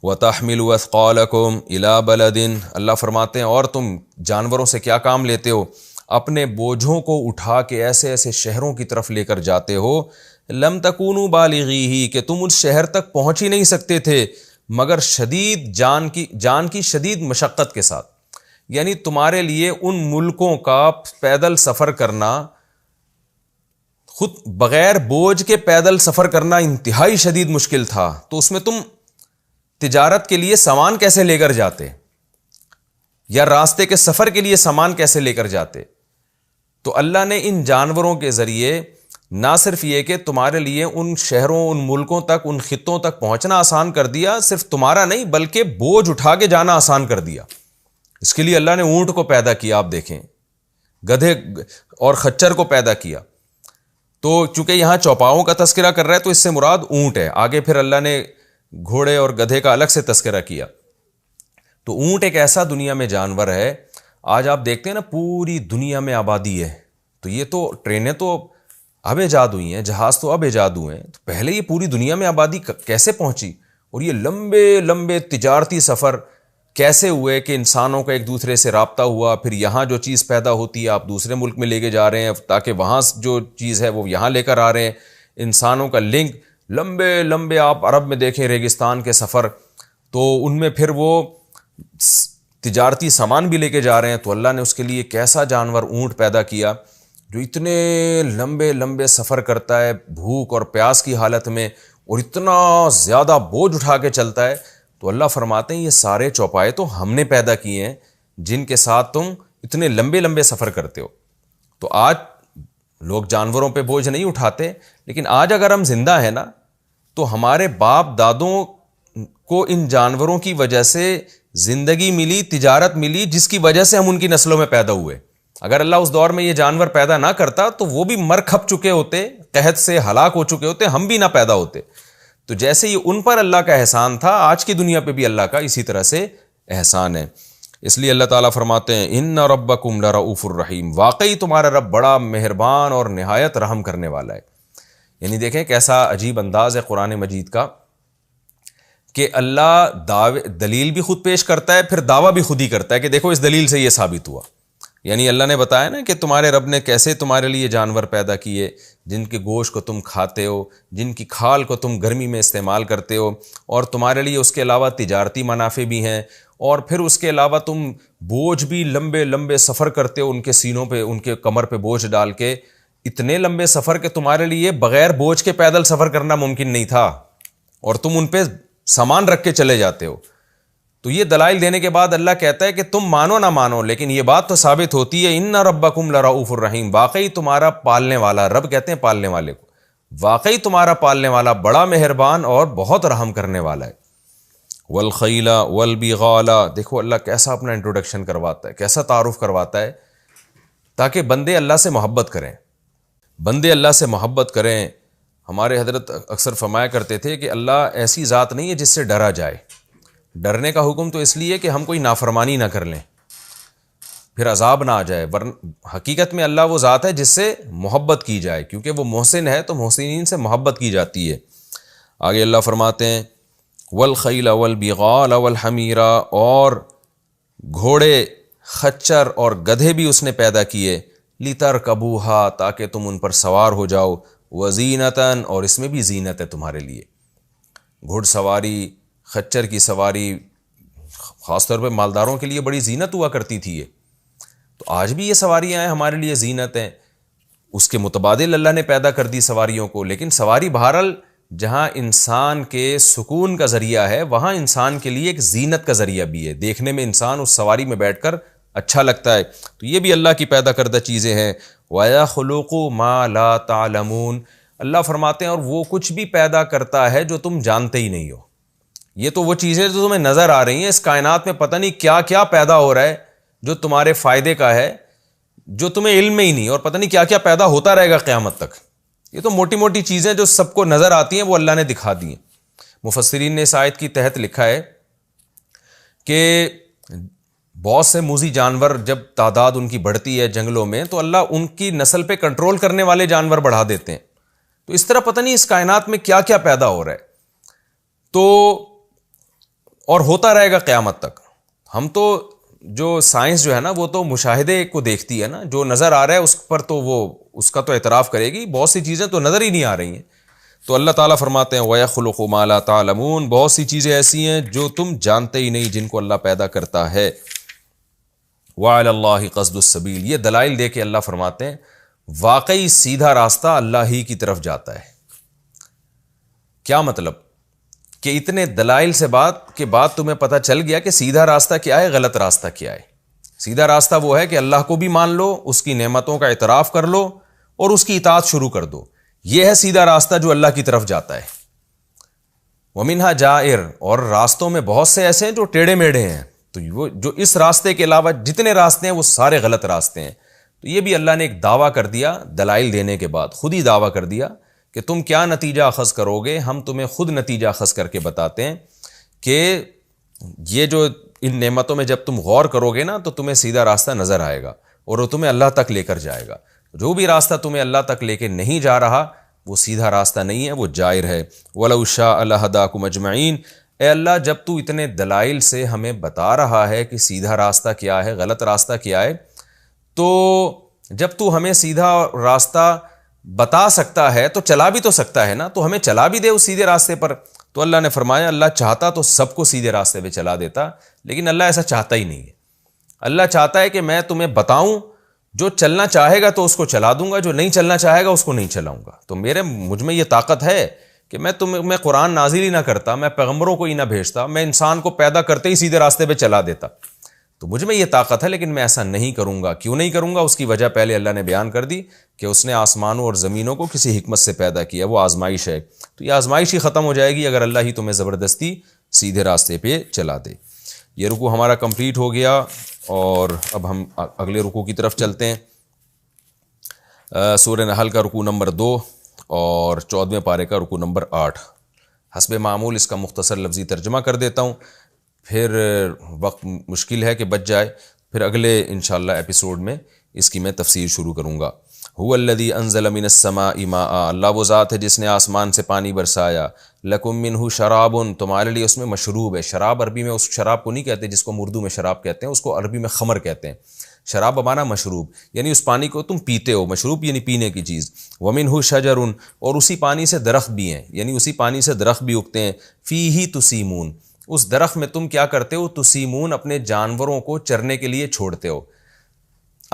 وَتَحْمِلُ أَثْقَالَكُمْ إِلَىٰ بَلَدٍ، اللہ فرماتے ہیں اور تم جانوروں سے کیا کام لیتے ہو، اپنے بوجھوں کو اٹھا کے ایسے ایسے شہروں کی طرف لے کر جاتے ہو، لم تکونوا بالغیہ، کہ تم اس شہر تک پہنچ ہی نہیں سکتے تھے مگر شدید جان کی شدید مشقت کے ساتھ. یعنی تمہارے لیے ان ملکوں کا پیدل سفر کرنا، خود بغیر بوجھ کے پیدل سفر کرنا انتہائی شدید مشکل تھا، تو اس میں تم تجارت کے لیے سامان کیسے لے کر جاتے، یا راستے کے سفر کے لیے سامان کیسے لے کر جاتے. تو اللہ نے ان جانوروں کے ذریعے نہ صرف یہ کہ تمہارے لیے ان شہروں، ان ملکوں تک، ان خطوں تک پہنچنا آسان کر دیا، صرف تمہارا نہیں بلکہ بوجھ اٹھا کے جانا آسان کر دیا. اس کے لیے اللہ نے اونٹ کو پیدا کیا، آپ دیکھیں گدھے اور خچر کو پیدا کیا. تو چونکہ یہاں چوپاؤں کا تذکرہ کر رہا ہے تو اس سے مراد اونٹ ہے، آگے پھر اللہ نے گھوڑے اور گدھے کا الگ سے تذکرہ کیا. تو اونٹ ایک ایسا دنیا میں جانور ہے، آج آپ دیکھتے ہیں نا پوری دنیا میں آبادی ہے، تو یہ تو ٹرینیں تو اب ایجاد ہوئی ہیں، جہاز تو اب ایجاد ہوئے ہیں، تو پہلے یہ پوری دنیا میں آبادی کیسے پہنچی، اور یہ لمبے لمبے تجارتی سفر کیسے ہوئے کہ انسانوں کا ایک دوسرے سے رابطہ ہوا، پھر یہاں جو چیز پیدا ہوتی ہے آپ دوسرے ملک میں لے کے جا رہے ہیں تاکہ وہاں جو چیز ہے وہ یہاں لے کر آ رہے ہیں. انسانوں کا لنک لمبے لمبے، آپ عرب میں دیکھیں ریگستان کے سفر، تو ان میں پھر وہ تجارتی سامان بھی لے کے جا رہے ہیں. تو اللہ نے اس کے لیے کیسا جانور اونٹ پیدا کیا جو اتنے لمبے لمبے سفر کرتا ہے بھوک اور پیاس کی حالت میں، اور اتنا زیادہ بوجھ اٹھا کے چلتا ہے. تو اللہ فرماتے ہیں یہ سارے چوپائے تو ہم نے پیدا کیے ہیں جن کے ساتھ تم اتنے لمبے لمبے سفر کرتے ہو. تو آج لوگ جانوروں پہ بوجھ نہیں اٹھاتے، لیکن آج اگر ہم زندہ ہیں نا تو ہمارے باپ دادوں کو ان جانوروں کی وجہ سے زندگی ملی، تجارت ملی، جس کی وجہ سے ہم ان کی نسلوں میں پیدا ہوئے. اگر اللہ اس دور میں یہ جانور پیدا نہ کرتا تو وہ بھی مر کھپ چکے ہوتے، قحط سے ہلاک ہو چکے ہوتے، ہم بھی نہ پیدا ہوتے. تو جیسے یہ ان پر اللہ کا احسان تھا، آج کی دنیا پہ بھی اللہ کا اسی طرح سے احسان ہے. اس لیے اللہ تعالیٰ فرماتے ہیں ان ربکم لرؤوف الرحیم، واقعی تمہارا رب بڑا مہربان اور نہایت رحم کرنے والا ہے. یعنی دیکھیں کیسا عجیب انداز ہے قرآن مجید کا کہ اللہ دلیل بھی خود پیش کرتا ہے، پھر دعویٰ بھی خود ہی کرتا ہے کہ دیکھو اس دلیل سے یہ ثابت ہوا. یعنی اللہ نے بتایا نا کہ تمہارے رب نے کیسے تمہارے لیے جانور پیدا کیے جن کے گوشت کو تم کھاتے ہو، جن کی کھال کو تم گرمی میں استعمال کرتے ہو، اور تمہارے لیے اس کے علاوہ تجارتی منافع بھی ہیں، اور پھر اس کے علاوہ تم بوجھ بھی لمبے لمبے سفر کرتے ہو ان کے سینوں پہ، ان کے کمر پہ بوجھ ڈال کے. اتنے لمبے سفر کے تمہارے لیے بغیر بوجھ کے پیدل سفر کرنا ممکن نہیں تھا، اور تم ان پہ سامان رکھ کے چلے جاتے ہو. تو یہ دلائل دینے کے بعد اللہ کہتا ہے کہ تم مانو نہ مانو، لیکن یہ بات تو ثابت ہوتی ہے ان ربکم لرؤوف الرحیم، واقعی تمہارا پالنے والا، رب کہتے ہیں پالنے والے کو، واقعی تمہارا پالنے والا بڑا مہربان اور بہت رحم کرنے والا ہے. والخیل والبغال، دیکھو اللہ کیسا اپنا انٹروڈکشن کرواتا ہے، کیسا تعارف کرواتا ہے، تاکہ بندے اللہ سے محبت کریں، بندے اللہ سے محبت کریں. ہمارے حضرت اکثر فرمایا کرتے تھے کہ اللہ ایسی ذات نہیں ہے جس سے ڈرا جائے. ڈرنے کا حکم تو اس لیے کہ ہم کوئی نافرمانی نہ کر لیں، پھر عذاب نہ آ جائے. حقیقت میں اللہ وہ ذات ہے جس سے محبت کی جائے، کیونکہ وہ محسن ہے تو محسنین سے محبت کی جاتی ہے. آگے اللہ فرماتے ہیں والخیل والبغال والحمیر، اور گھوڑے، خچر اور گدھے بھی اس نے پیدا کیے، لترکبوہا، تاکہ تم ان پر سوار ہو جاؤ، وزینتاً، اور اس میں بھی زینت ہے تمہارے لیے. گھڑ سواری، خچر کی سواری خاص طور پہ مالداروں کے لیے بڑی زینت ہوا کرتی تھی یہ. تو آج بھی یہ سواریاں ہیں ہمارے لیے زینت ہیں، اس کے متبادل اللہ نے پیدا کر دی سواریوں کو. لیکن سواری بہرحال جہاں انسان کے سکون کا ذریعہ ہے، وہاں انسان کے لیے ایک زینت کا ذریعہ بھی ہے، دیکھنے میں انسان اس سواری میں بیٹھ کر اچھا لگتا ہے. تو یہ بھی اللہ کی پیدا کردہ چیزیں ہیں. وَيَخْلُقُ مَا لَا تَعْلَمُونَ، اللہ فرماتے ہیں اور وہ کچھ بھی پیدا کرتا ہے جو تم جانتے ہی نہیں ہو. یہ تو وہ چیزیں جو تمہیں نظر آ رہی ہیں، اس کائنات میں پتہ نہیں کیا کیا پیدا ہو رہا ہے جو تمہارے فائدے کا ہے، جو تمہیں علم میں ہی نہیں، اور پتہ نہیں کیا کیا پیدا ہوتا رہے گا قیامت تک. یہ تو موٹی موٹی چیزیں جو سب کو نظر آتی ہیں وہ اللہ نے دکھا دی ہیں. مفسرین نے اس آیت کی تحت لکھا ہے کہ بہت سے موذی جانور جب تعداد ان کی بڑھتی ہے جنگلوں میں، تو اللہ ان کی نسل پہ کنٹرول کرنے والے جانور بڑھا دیتے ہیں. تو اس طرح پتہ نہیں اس کائنات میں کیا کیا پیدا ہو رہا ہے، تو اور ہوتا رہے گا قیامت تک. ہم تو جو سائنس جو ہے نا وہ تو مشاہدے کو دیکھتی ہے نا، جو نظر آ رہا ہے اس پر تو وہ اس کا تو اعتراف کرے گی، بہت سی چیزیں تو نظر ہی نہیں آ رہی ہیں. تو اللہ تعالیٰ فرماتے ہیں وَيَخْلُقُ مَا لَا تَعْلَمُونَ، بہت سی چیزیں ایسی ہیں جو تم جانتے ہی نہیں، جن کو اللہ پیدا کرتا ہے. وَعَلَى اللَّهِ قَصْدُ السَّبِيلِ، یہ دلائل دے کے اللہ فرماتے ہیں واقعی سیدھا راستہ اللہ ہی کی طرف جاتا ہے. کیا مطلب کہ اتنے دلائل سے بات کے بعد تمہیں پتہ چل گیا کہ سیدھا راستہ کیا ہے، غلط راستہ کیا ہے. سیدھا راستہ وہ ہے کہ اللہ کو بھی مان لو، اس کی نعمتوں کا اعتراف کر لو اور اس کی اطاعت شروع کر دو. یہ ہے سیدھا راستہ جو اللہ کی طرف جاتا ہے. وَمِنْهَا جَائِرٌ، اور راستوں میں بہت سے ایسے ہیں جو ٹیڑھے میڑھے ہیں. تو وہ جو اس راستے کے علاوہ جتنے راستے ہیں وہ سارے غلط راستے ہیں. تو یہ بھی اللہ نے ایک دعویٰ کر دیا دلائل دینے کے بعد، خود ہی دعویٰ کر دیا کہ تم کیا نتیجہ اخذ کرو گے. ہم تمہیں خود نتیجہ اخذ کر کے بتاتے ہیں کہ یہ جو ان نعمتوں میں جب تم غور کرو گے نا تو تمہیں سیدھا راستہ نظر آئے گا اور وہ تمہیں اللہ تک لے کر جائے گا. جو بھی راستہ تمہیں اللہ تک لے کے نہیں جا رہا وہ سیدھا راستہ نہیں ہے، وہ جائر ہے. وَلَوْ شَاءَ لَهَدَاكُمْ أَجْمَعِينَ، اے اللہ جب تو اتنے دلائل سے ہمیں بتا رہا ہے کہ سیدھا راستہ کیا ہے، غلط راستہ کیا ہے، تو جب تو ہمیں سیدھا راستہ بتا سکتا ہے تو چلا بھی تو سکتا ہے نا، تو ہمیں چلا بھی دے اس سیدھے راستے پر. تو اللہ نے فرمایا اللہ چاہتا تو سب کو سیدھے راستے پہ چلا دیتا، لیکن اللہ ایسا چاہتا ہی نہیں ہے. اللہ چاہتا ہے کہ میں تمہیں بتاؤں، جو چلنا چاہے گا تو اس کو چلا دوں گا، جو نہیں چلنا چاہے گا اس کو نہیں چلاؤں گا. تو مجھ میں یہ طاقت ہے کہ میں قرآن نازل ہی نہ کرتا، میں پیغمبروں کو ہی نہ بھیجتا، میں انسان کو پیدا کرتے ہی سیدھے راستے پہ چلا دیتا. تو مجھ میں یہ طاقت ہے، لیکن میں ایسا نہیں کروں گا. کیوں نہیں کروں گا؟ اس کی وجہ پہلے اللہ نے بیان کر دی کہ اس نے آسمانوں اور زمینوں کو کسی حکمت سے پیدا کیا، وہ آزمائش ہے. تو یہ آزمائش ہی ختم ہو جائے گی اگر اللہ ہی تمہیں زبردستی سیدھے راستے پہ چلا دے. یہ رکوع ہمارا کمپلیٹ ہو گیا اور اب ہم اگلے رکوع کی طرف چلتے ہیں. سورہ نحل کا رکوع نمبر 2 اور 14ویں پارے کا رکوع نمبر 8. حسب معمول اس کا مختصر لفظی ترجمہ کر دیتا ہوں، پھر وقت مشکل ہے کہ بچ جائے، پھر اگلے انشاءاللہ ایپیسوڈ میں اس کی میں تفسیر شروع کروں گا. هو الذی انزل من السماء ماء، اللہ وہ ذات ہے جس نے آسمان سے پانی برسایا. لکم منہ شراب، تمہارے لیے اس میں مشروب ہے. شراب عربی میں اس شراب کو نہیں کہتے جس کو اردو میں شراب کہتے ہیں، اس کو عربی میں خمر کہتے ہیں. شراب بمانا مشروب، یعنی اس پانی کو تم پیتے ہو. مشروب یعنی پینے کی چیز. ومنہ شجر، اور اسی پانی سے درخت بھی ہیں، یعنی اسی پانی سے درخت بھی اگتے ہیں. فیہ تسیمون، اس درخت میں تم کیا کرتے ہو؟ تسیمون، اپنے جانوروں کو چرنے کے لیے چھوڑتے ہو.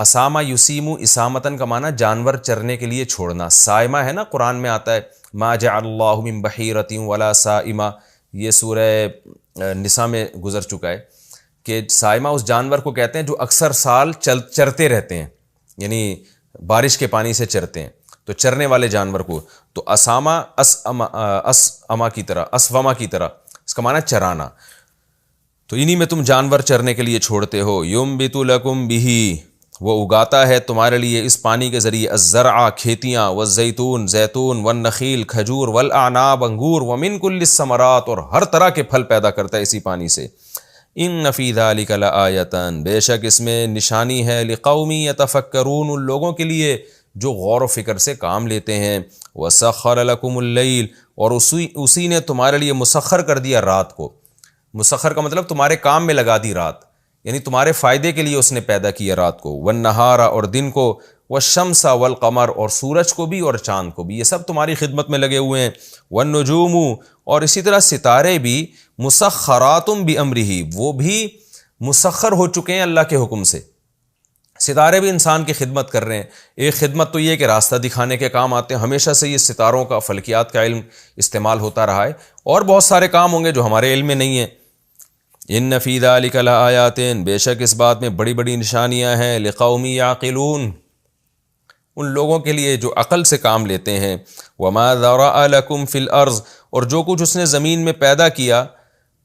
اسامہ یسیمو، اسامتن کا معنی جانور چرنے کے لیے چھوڑنا. سائمہ ہے نا، قرآن میں آتا ہے ما جعل اللہ من بحیرۃ ولا سائمہ، یہ سورہ نساء میں گزر چکا ہے کہ سائمہ اس جانور کو کہتے ہیں جو اکثر سال چرتے رہتے ہیں، یعنی بارش کے پانی سے چرتے ہیں، تو چرنے والے جانور کو. تو اسامہ اسوما کی طرح اس کا معنی چرانا. تو انہی میں تم جانور چرنے کے لیے چھوڑتے ہو. یمبت لکم بہ، وہ اگاتا ہے تمہارے لیے اس پانی کے ذریعے، الزرع کھیتیاں، والزیتون زیتون، والنخیل کھجور، والاعناب انگور، ومن کل الثمرات، اور ہر طرح کے پھل پیدا کرتا ہے اسی پانی سے. ان فی ذلک لآیۃ، بے شک اس میں نشانی ہے، لقوم یتفکرون، ان لوگوں کے لیے جو غور و فکر سے کام لیتے ہیں. وسخر لکم اللیل، اور اسی نے تمہارے لیے مسخر کر دیا رات کو. مسخر کا مطلب تمہارے کام میں لگا دی رات، یعنی تمہارے فائدے کے لیے اس نے پیدا کیا رات کو. والنہار، اور دن کو. والشمس والقمر، اور سورج کو بھی اور چاند کو بھی، یہ سب تمہاری خدمت میں لگے ہوئے ہیں. والنجوم، اور اسی طرح ستارے بھی. مسخرات بامرہ، وہ بھی مسخر ہو چکے ہیں اللہ کے حکم سے. ستارے بھی انسان کی خدمت کر رہے ہیں. ایک خدمت تو یہ کہ راستہ دکھانے کے کام آتے ہیں، ہمیشہ سے یہ ستاروں کا، فلکیات کا علم استعمال ہوتا رہا ہے، اور بہت سارے کام ہوں گے جو ہمارے علم میں نہیں ہیں. ان فی ذلک لآیات، بے شک اس بات میں بڑی بڑی نشانیاں ہیں، لقوم یعقلون، ان لوگوں کے لیے جو عقل سے کام لیتے ہیں. وما ذرأ لکم فی الارض، اور جو کچھ اس نے زمین میں پیدا کیا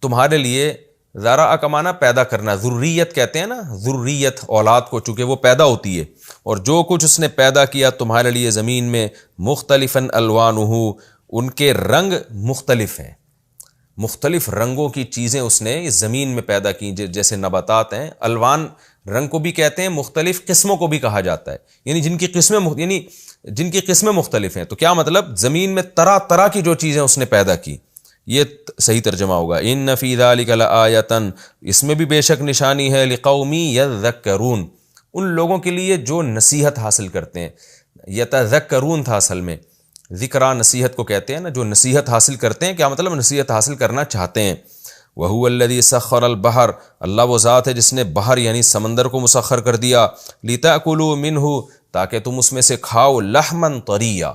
تمہارے لیے. ذرا کا معنی پیدا کرنا، ذریت کہتے ہیں نا، ذریت اولاد کو، چونکہ وہ پیدا ہوتی ہے. اور جو کچھ اس نے پیدا کیا تمہارے لیے زمین میں، مختلفاً الوانہ، ان کے رنگ مختلف ہیں. مختلف رنگوں کی چیزیں اس نے اس زمین میں پیدا کی، جیسے نباتات ہیں. الوان رنگ کو بھی کہتے ہیں، مختلف قسموں کو بھی کہا جاتا ہے، یعنی جن کی قسمیں مختلف ہیں. تو کیا مطلب؟ زمین میں طرح طرح کی جو چیزیں اس نے پیدا کی، یہ صحیح ترجمہ ہوگا. ان فی ذلک لآیۃ، اس میں بھی بے شک نشانی ہے، لقوم یذکرون، ان لوگوں کے لیے جو نصیحت حاصل کرتے ہیں. یتذکرون تھا اصل میں، ذکرہ نصیحت کو کہتے ہیں نا، جو نصیحت حاصل کرتے ہیں. کیا مطلب؟ نصیحت حاصل کرنا چاہتے ہیں. وَهُوَ الَّذِي سَخَّرَ الْبَحْرَ، اللہ وہ ذات ہے جس نے بحر یعنی سمندر کو مسخر کر دیا. لِتَأْكُلُوا مِنْهُ، تاکہ تم اس میں سے کھاؤ. لَحْمًا طَرِيًّا،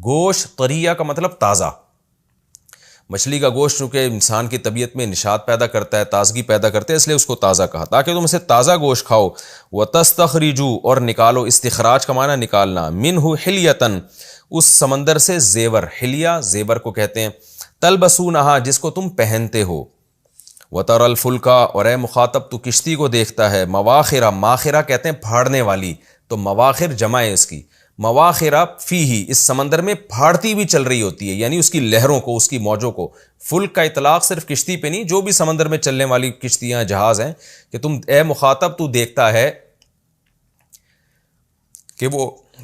گوشت. طریہ کا مطلب تازہ. مچھلی کا گوشت چونکہ انسان کی طبیعت میں نشاط پیدا کرتا ہے، تازگی پیدا کرتا ہے، اس لیے اس کو تازہ کہا، تاکہ تم اسے تازہ گوشت کھاؤ. وَتَسْتَخْرِجُوا، اور نکالو. استخراج کا معنی نکالنا. مِنْهُ حِلْيَةً، اس سمندر سے زیور. حلیہ زیور کو کہتے ہیں. تلبسونہا، جس کو تم پہنتے ہو. وَتَرَى الْفُلْكَ، اور اے مخاطب تو کشتی کو دیکھتا ہے. مواخرہ، ماخرہ کہتے ہیں پھاڑنے والی، تو مواخر جمع ہے اس کی. مواخرہ فیہ، اس سمندر میں پھاڑتی بھی چل رہی ہوتی ہے، یعنی اس کی لہروں کو، اس کی موجوں کو. فلک کا اطلاق صرف کشتی پہ نہیں، جو بھی سمندر میں چلنے والی کشتیاں، جہاز ہیں، کہ تم اے مخاطب تو دیکھتا ہے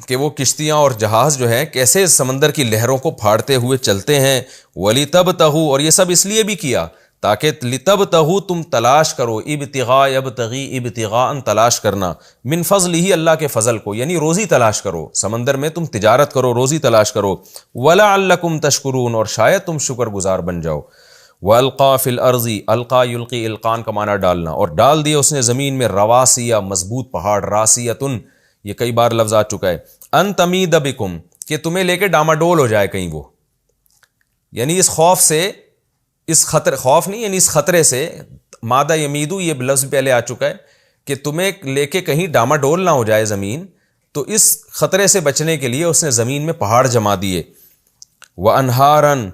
کہ وہ کشتیاں اور جہاز جو ہیں کیسے سمندر کی لہروں کو پھاڑتے ہوئے چلتے ہیں. وَلِتَبْتَغُوا، اور یہ سب اس لیے بھی کیا تاکہ لِتَبْتَغُوا، تم تلاش کرو. ابتغاء یبتغی، ابتغاء تلاش کرنا. من فضلہ، اللہ کے فضل کو، یعنی روزی تلاش کرو. سمندر میں تم تجارت کرو، روزی تلاش کرو. وَلَعَلَّكُمْ تَشْكُرُونَ، اور شاید تم شکر گزار بن جاؤ. وَأَلْقَى فِي الْأَرْضِ، القا یلقی، القان کا معنی ڈالنا، اور ڈال دیا اس نے زمین میں. رواسیہ، مضبوط پہاڑ. راسیۃن، یہ کئی بار لفظ آ چکا ہے. ان تمید بکم، کہ تمہیں لے کے ڈاماڈول ہو جائے کہیں وہ، یعنی اس خوف سے، اس خطر، خوف نہیں یعنی اس خطرے سے. مادہ یمیدو، یہ لفظ پہلے آ چکا ہے کہ تمہیں لے کے کہیں ڈاماڈول نہ ہو جائے زمین، تو اس خطرے سے بچنے کے لیے اس نے زمین میں پہاڑ جما دیے. وَأَنْهَارًا،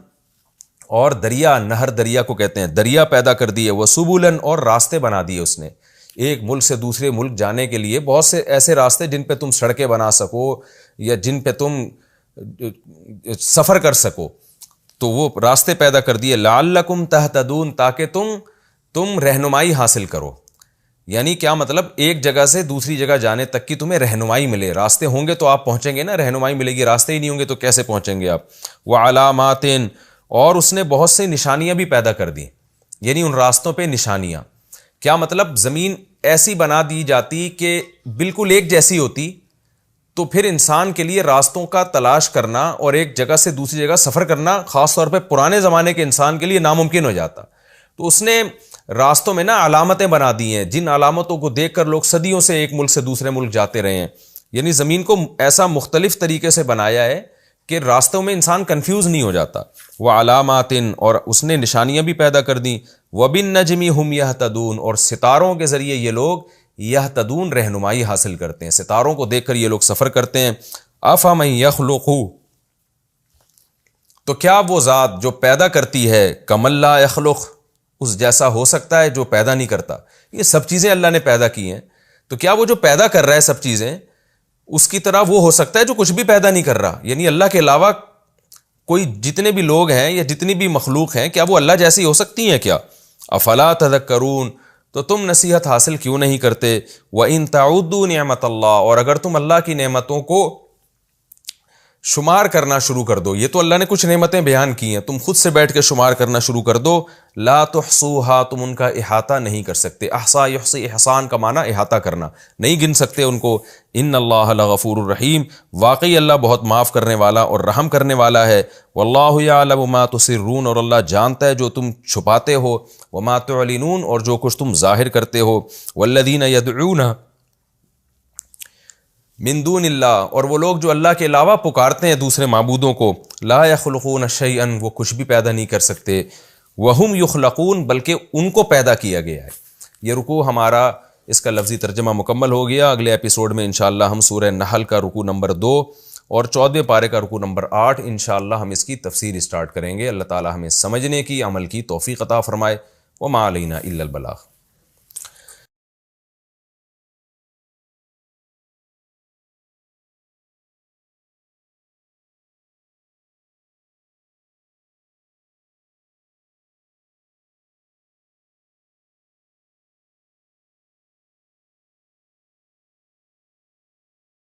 اور دریا. نہر دریا کو کہتے ہیں، دریا پیدا کر دیے. وَسُبُلًا، اور راستے بنا دیے اس نے. ایک ملک سے دوسرے ملک جانے کے لیے بہت سے ایسے راستے جن پہ تم سڑکیں بنا سکو، یا جن پہ تم سفر کر سکو، تو وہ راستے پیدا کر دیے. لعلکم تہتدون، تاکہ تم رہنمائی حاصل کرو. یعنی کیا مطلب؟ ایک جگہ سے دوسری جگہ جانے تک کی تمہیں رہنمائی ملے. راستے ہوں گے تو آپ پہنچیں گے نا، رہنمائی ملے گی. راستے ہی نہیں ہوں گے تو کیسے پہنچیں گے آپ. وعلامات، اور اس نے بہت سی نشانیاں بھی پیدا کر دی، یعنی ان راستوں پہ نشانیاں. کیا مطلب؟ زمین ایسی بنا دی جاتی کہ بالکل ایک جیسی ہوتی، تو پھر انسان کے لیے راستوں کا تلاش کرنا اور ایک جگہ سے دوسری جگہ سفر کرنا، خاص طور پہ پرانے زمانے کے انسان کے لیے ناممکن ہو جاتا. تو اس نے راستوں میں نا علامتیں بنا دی ہیں، جن علامتوں کو دیکھ کر لوگ صدیوں سے ایک ملک سے دوسرے ملک جاتے رہے ہیں. یعنی زمین کو ایسا مختلف طریقے سے بنایا ہے کہ راستوں میں انسان کنفیوز نہیں ہو جاتا. وعلاماتن، اور اس نے نشانیاں بھی پیدا کر دیں. وبالنجم هم یہتدون، اور ستاروں کے ذریعے یہ لوگ یہتدون رہنمائی حاصل کرتے ہیں، ستاروں کو دیکھ کر یہ لوگ سفر کرتے ہیں. افمن یخلق، تو کیا وہ ذات جو پیدا کرتی ہے، کمن لا یخلق، اس جیسا ہو سکتا ہے جو پیدا نہیں کرتا. یہ سب چیزیں اللہ نے پیدا کی ہیں، تو کیا وہ جو پیدا کر رہا ہے سب چیزیں اس کی طرح وہ ہو سکتا ہے جو کچھ بھی پیدا نہیں کر رہا؟ یعنی اللہ کے علاوہ کوئی جتنے بھی لوگ ہیں یا جتنی بھی مخلوق ہیں، کیا وہ اللہ جیسی ہو سکتی ہیں کیا؟ افلا تذکرون، تو تم نصیحت حاصل کیوں نہیں کرتے؟ وَإِن تَعُدُّوا نِعْمَتَ اللَّهِ، اور اگر تم اللہ کی نعمتوں کو شمار کرنا شروع کر دو. یہ تو اللہ نے کچھ نعمتیں بیان کی ہیں، تم خود سے بیٹھ کے شمار کرنا شروع کر دو. لا تحصوها، تم ان کا احاطہ نہیں کر سکتے. احصا یحصی، احسان کا معنی احاطہ کرنا، نہیں گن سکتے ان کو. ان اللہ لغفور الرحیم، واقعی اللہ بہت معاف کرنے والا اور رحم کرنے والا ہے. واللہ یعلم ما تسرون، اور اللہ جانتا ہے جو تم چھپاتے ہو. وما تعلنون، اور جو کچھ تم ظاہر کرتے ہو. والذین یدعون من دون اللہ، اور وہ لوگ جو اللہ کے علاوہ پکارتے ہیں دوسرے معبودوں کو. لا یخلقون شیئا، وہ کچھ بھی پیدا نہیں کر سکتے. وہم یخلقون، بلکہ ان کو پیدا کیا گیا ہے. یہ رکوع ہمارا اس کا لفظی ترجمہ مکمل ہو گیا. اگلے ایپیسوڈ میں انشاءاللہ ہم سورہ نحل کا رکوع نمبر 2 اور 14ویں پارے کا رکوع نمبر 8 انشاءاللہ ہم اس کی تفسیر اسٹارٹ کریں گے. اللہ تعالی ہمیں سمجھنے کی، عمل کی توفیق عطا فرمائے. وما علینا الا البلاغ.